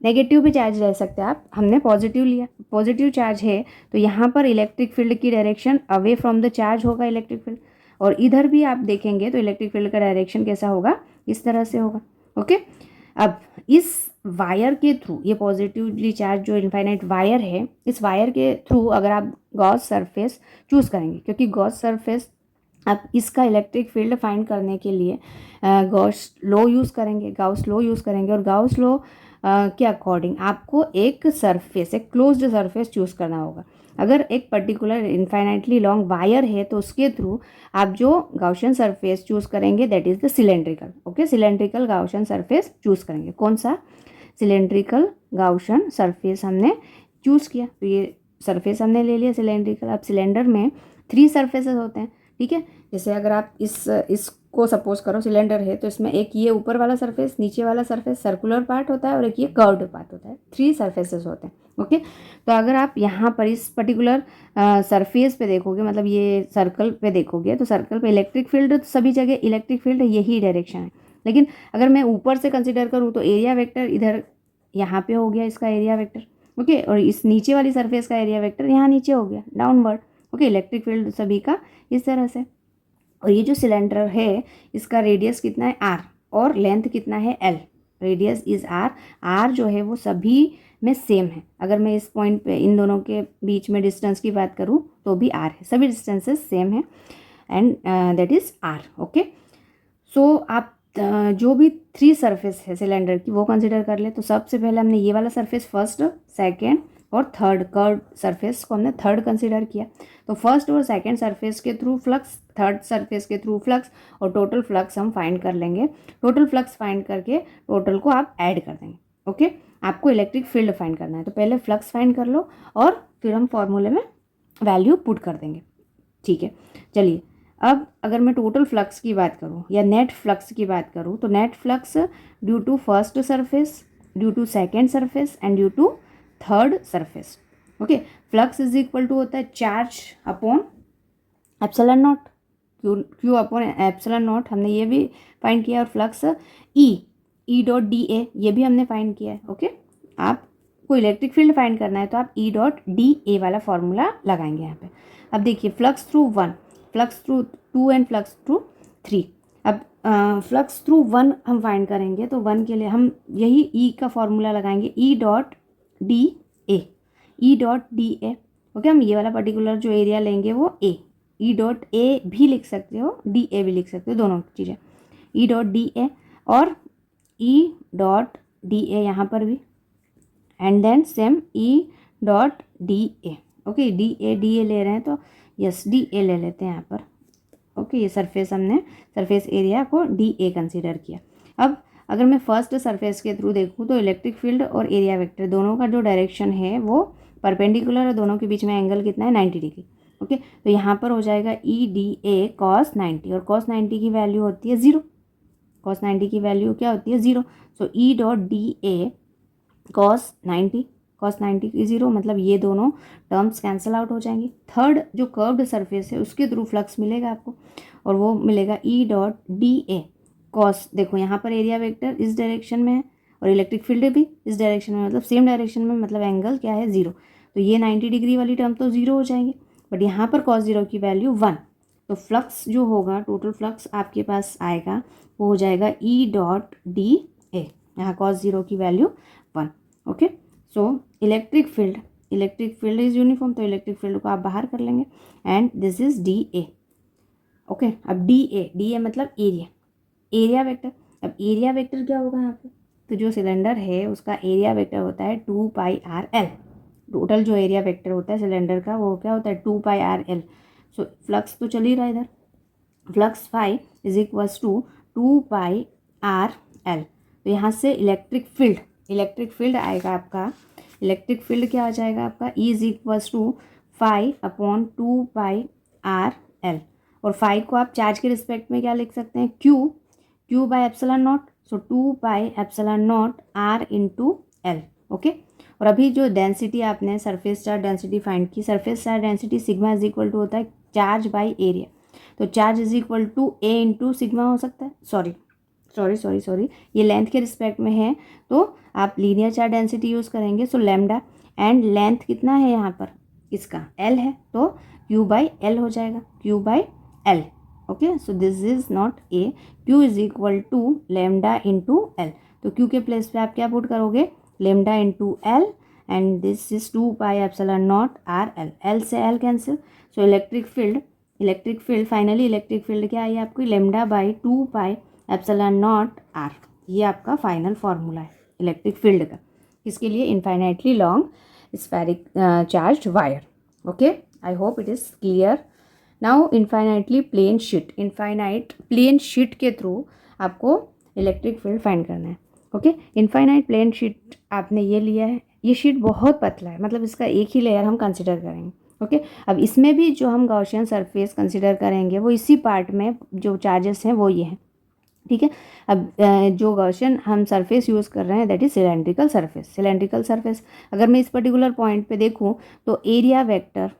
S1: नेगेटिव भी चार्ज रह सकते हैं आप, हमने पॉजिटिव लिया. पॉजिटिव चार्ज है तो यहाँ पर इलेक्ट्रिक फील्ड की direction away from the charge होगा इलेक्ट्रिक फील्ड, और इधर भी आप देखेंगे तो इलेक्ट्रिक फील्ड का डायरेक्शन कैसा होगा? इस तरह से होगा. ओके, अब इस वायर के थ्रू, ये पॉजिटिवली चार्ज जो इनफाइनाइट वायर है, इस वायर के थ्रू अगर आप गॉस सरफेस चूज़ करेंगे, क्योंकि गॉस सरफेस आप इसका इलेक्ट्रिक फील्ड फाइंड करने के लिए गॉस लॉ यूज़ करेंगे, गाउस लॉ यूज़ करेंगे। और गाउस लॉ के अकॉर्डिंग आपको एक सरफेस, एक क्लोज्ड सरफेस चूज़ करना होगा। अगर एक पर्टिकुलर इनफाइनाइटली लॉन्ग वायर है तो उसके थ्रू आप जो गाउशियन सरफेस चूज़ करेंगे that is the cylindrical. Okay, cylindrical Gaussian surface choose करेंगे। कौन सा? सिलेंड्रिकल गाउशियन सरफेस हमने चूज़ किया, तो ये सरफेस हमने ले लिया सिलेंड्रिकल। अब सिलेंडर में 3 सरफेसेस होते हैं, ठीक है। जैसे अगर आप इसको सपोज करो सिलेंडर है, तो इसमें एक ये ऊपर वाला सरफेस, नीचे वाला सरफेस सर्कुलर पार्ट होता है और एक ये कर्व्ड पार्ट होता है। 3 सरफेसेस होते हैं। ओके, तो अगर आप यहाँ पर इस पर्टिकुलर सरफेस पे देखोगे, मतलब ये सर्कल पे देखोगे, तो सर्कल पे इलेक्ट्रिक फील्ड, तो सभी जगह इलेक्ट्रिक फील्ड यही डायरेक्शन है। लेकिन अगर मैं ऊपर से कंसिडर करूँ तो एरिया वेक्टर इधर यहाँ पे हो गया, इसका एरिया वेक्टर। ओके, और इस नीचे वाली सरफेस का एरिया वेक्टर यहाँ नीचे हो गया, डाउनवर्ड। ओके, इलेक्ट्रिक फील्ड सभी का इस तरह से। और ये जो सिलेंडर है इसका रेडियस कितना है? r, और लेंथ कितना है? l। रेडियस इज r जो है वो सभी में सेम है। अगर मैं इस पॉइंट पे इन दोनों के बीच में डिस्टेंस की बात करूँ तो भी r है, सभी डिस्टेंसेस सेम है and that is r। Okay, so आप जो भी 3 सरफेस है सिलेंडर की वो कंसिडर कर ले। तो सबसे पहले हमने ये वाला सरफेस फर्स्ट, सेकेंड और थर्ड, कर्व सरफेस को हमने थर्ड कंसिडर किया। तो फर्स्ट और सेकंड सरफेस के थ्रू फ्लक्स, थर्ड सरफेस के थ्रू फ्लक्स, और टोटल फ्लक्स हम फाइंड कर लेंगे। टोटल फ्लक्स फाइंड करके टोटल को आप ऐड कर देंगे। ओके, आपको इलेक्ट्रिक फील्ड फाइंड करना है, तो पहले फ्लक्स फाइंड कर लो और फिर हम फॉर्मूले में वैल्यू पुट कर देंगे। ठीक है, चलिए अब अगर मैं टोटल फ्लक्स की बात करूँ या नेट फ्लक्स की बात करूँ, तो net flux due to first surface, due to second surface and due to third surface. Okay, flux is equal to होता है charge upon epsilon naught, Q upon epsilon naught, हमने ये भी फाइंड किया। और flux E dot D A, ये भी हमने फाइंड किया है। ओके, आपको इलेक्ट्रिक फील्ड फाइंड करना है तो आप ई डॉट डी ए वाला फॉर्मूला लगाएंगे यहाँ पे। अब देखिए, flux through 1, flux through 2 and flux through 3। अब फ्लक्स थ्रू 1 हम फाइंड करेंगे, तो 1 के लिए हम यही ई का फॉर्मूला लगाएंगे, ई dot D A, E dot D A. Okay, हम ये वाला पर्टिकुलर जो एरिया लेंगे वो ए, ई डॉट ए भी लिख सकते हो, डी ए भी लिख सकते हो, दोनों चीज़ें, ई डॉट डी ए और ई डॉट डी ए यहाँ पर भी, and then same E dot D A. Okay, D A ले रहे हैं तो यस डी ए ले लेते हैं यहाँ पर। ओके, ये सरफेस हमने सरफेस एरिया को डी ए कंसिडर किया। अब अगर मैं फर्स्ट सरफेस के थ्रू देखूँ तो इलेक्ट्रिक फील्ड और एरिया वेक्टर दोनों का जो डायरेक्शन है वो परपेंडिकुलर है, दोनों के बीच में एंगल कितना है? 90 डिग्री। ओके, तो यहाँ पर हो जाएगा ई डी ए कॉस 90, और कॉस 90 की वैल्यू होती है 0। कॉस 90 की वैल्यू क्या होती है? 0। So E dot D A cos 90, cos 90 की 0, मतलब ये दोनों टर्म्स कैंसिल आउट हो जाएंगी। थर्ड जो कर्व्ड सरफेस है उसके थ्रू फ्लक्स मिलेगा आपको, और वो मिलेगा ई डॉट डी ए कॉस, देखो यहाँ पर एरिया वेक्टर इस डायरेक्शन में है और इलेक्ट्रिक फील्ड भी इस डायरेक्शन में, मतलब सेम डायरेक्शन में, मतलब एंगल क्या है? 0। तो ये 90 डिग्री वाली टर्म तो 0 हो जाएंगे, बट यहाँ पर कॉस 0 की वैल्यू 1। तो फ्लक्स जो होगा, टोटल फ्लक्स आपके पास आएगा वो हो जाएगा ई डॉट डी ए, यहाँ कॉस 0 की value 1। Okay, so electric field is uniform, तो इलेक्ट्रिक फील्ड को आप बाहर कर लेंगे and this is D A. Okay, अब डी ए मतलब एरिया वेक्टर। अब एरिया वेक्टर क्या होगा यहाँ पे? तो जो सिलेंडर है उसका एरिया वेक्टर होता है 2 पाई आर एल। टोटल जो एरिया वेक्टर होता है सिलेंडर का वो क्या होता है? 2 pi R L. So flux तो चल ही रहा है इधर, flux phi is equals to 2 pi R L. तो यहाँ से इलेक्ट्रिक फील्ड आएगा आपका, इलेक्ट्रिक फील्ड क्या आ जाएगा आपका? E is equals to phi upon 2 pi R L. और फाई को आप चार्ज के रिस्पेक्ट में क्या लिख सकते हैं? Q by epsilon naught. So 2 pi epsilon not R into L. Okay, और अभी जो डेंसिटी आपने सरफेस चार्ज डेंसिटी फाइंड की, surface charge density sigma is equal to होता है चार्ज बाय एरिया। तो charge is equal to A into sigma हो सकता है, सॉरी ये लेंथ के रिस्पेक्ट में है तो आप लीनियर चार्ज डेंसिटी यूज़ करेंगे। सो लैम्डा, एंड लेंथ कितना है यहाँ पर? इसका एल है, तो क्यू बाई एल हो जाएगा, Q by L. Okay, so this is not a, Q is equal to lambda into L. तो क्यू के प्लेस पे आप क्या पुट करोगे, lambda into L, and this is 2 pi epsilon not R L, L से L cancel. So electric field finally electric field क्या आई आपकी, lambda by 2 pi epsilon not R. ये आपका फाइनल फार्मूला है इलेक्ट्रिक फील्ड का, किसके लिए, infinitely long spheric charge wire. Okay, I hope it is clear. Now infinitely plane sheet, infinite plane sheet के थ्रू आपको इलेक्ट्रिक फील्ड फाइंड करना है। ओके, इनफाइनाइट प्लेन शीट आपने ये लिया है, ये शीट बहुत पतला है, मतलब इसका एक ही लेयर हम कंसिडर करेंगे। ओके, अब इसमें भी जो हम गॉसियन सरफेस कंसिडर करेंगे वो इसी पार्ट में जो चार्जेस हैं वो ये हैं, ठीक है। अब जो गॉसियन हम सरफेस यूज़ कर रहे हैं that is cylindrical surface. Cylindrical surface अगर मैं इस पर्टिकुलर पॉइंट पे देखूँ तो एरिया वेक्टर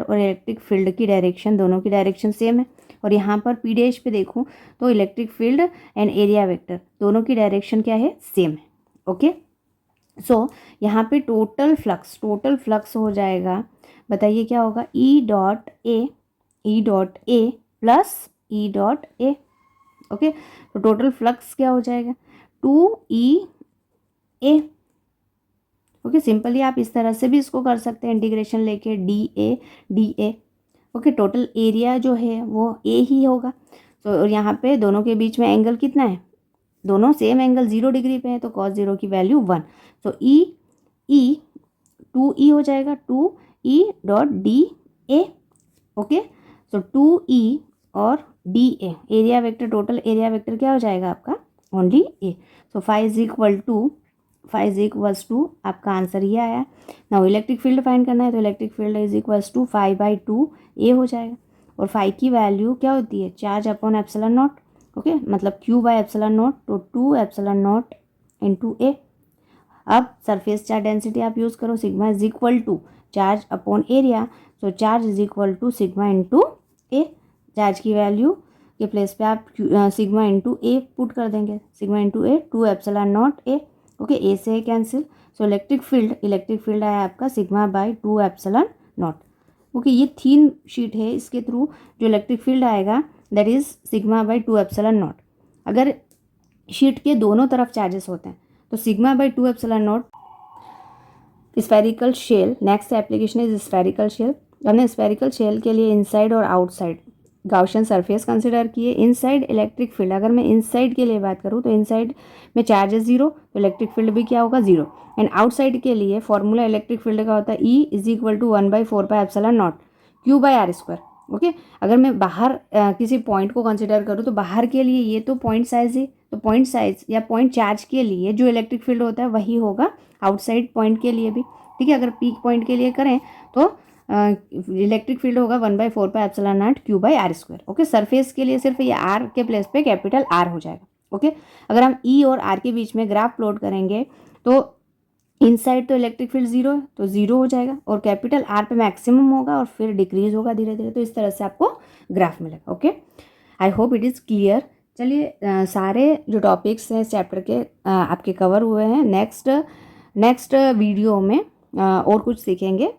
S1: और इलेक्ट्रिक फील्ड की डायरेक्शन, दोनों की डायरेक्शन सेम है। और यहाँ पर पी डैश पे देखूँ तो electric field and area vector दोनों की डायरेक्शन क्या है, सेम है। ओके, सो यहाँ पे टोटल फ्लक्स हो जाएगा, बताइए क्या होगा, ई डॉट ए प्लस ई डॉट ए। ओके, तो टोटल फ्लक्स क्या हो जाएगा, 2E ओके, सिंपली आप इस तरह से भी इसको कर सकते हैं, इंटीग्रेशन लेके D A. Okay, total area जो है वो ए ही होगा। तो और यहाँ पे दोनों के बीच में एंगल कितना है, दोनों सेम एंगल 0 डिग्री पे है, तो cos 0 की वैल्यू 1। सो ई 2E हो जाएगा, 2E dot D A. Okay, so 2E और D A, area vector, total area vector क्या हो जाएगा आपका, only A. So phi is equals to आपका आंसर ये आया। नाउ इलेक्ट्रिक फील्ड फाइंड करना है, तो electric field is equals to 5/2 A हो जाएगा। और फाई की वैल्यू क्या होती है, charge upon epsilon not. Okay, मतलब Q बाई एप्सिलॉन नॉट, तो 2 एप्सिलॉन नॉट इंटू ए। अब सरफेस चार्ज डेंसिटी आप यूज़ करो, sigma is equal to charge upon area, so charge is equal to sigma into A. Charge की value के place पे आप sigma into A put कर देंगे, sigma into A, 2 epsilon not A. Okay, A से A cancel, so electric field आया आपका sigma by 2 epsilon not. Okay, ये थीन शीट है, इसके थ्रू जो इलेक्ट्रिक फील्ड आएगा that is sigma by 2 epsilon naught. अगर शीट के दोनों तरफ चार्जेस होते हैं तो sigma by 2 epsilon naught. Spherical shell, next application is spherical shell. हमने स्फेरिकल शेल के लिए इनसाइड और आउटसाइड गॉसियन सरफेस कंसिडर किए। इनसाइड इलेक्ट्रिक फील्ड, अगर मैं इनसाइड के लिए बात करूँ तो इनसाइड में चार्जेस 0, तो इलेक्ट्रिक फील्ड भी क्या होगा, 0। एंड आउटसाइड के लिए फॉर्मूला इलेक्ट्रिक फील्ड का होता है E is equal to 1/4 pi epsilon naught Q by R square. Okay, अगर मैं बाहर किसी पॉइंट को कंसिडर करूँ तो बाहर के लिए ये तो पॉइंट साइज है, तो पॉइंट साइज या पॉइंट चार्ज के लिए जो इलेक्ट्रिक फील्ड होता है वही होगा आउटसाइड पॉइंट के लिए भी, ठीक है। अगर पीक पॉइंट के लिए करें तो इलेक्ट्रिक फील्ड होगा 1/4 pi epsilon naught Q by R square. Okay, surface के लिए सिर्फ ये R के प्लेस पे कैपिटल R हो जाएगा। ओके, अगर हम E और R के बीच में ग्राफ प्लॉट करेंगे तो इनसाइड तो इलेक्ट्रिक फील्ड 0 है, तो 0 हो जाएगा, और कैपिटल R पे मैक्सिमम होगा और फिर डिक्रीज होगा धीरे धीरे, तो इस तरह से आपको ग्राफ मिलेगा। Okay, I hope it is clear. चलिए, सारे जो टॉपिक्स हैं इस चैप्टर के आपके कवर हुए हैं। नेक्स्ट वीडियो में और कुछ सीखेंगे।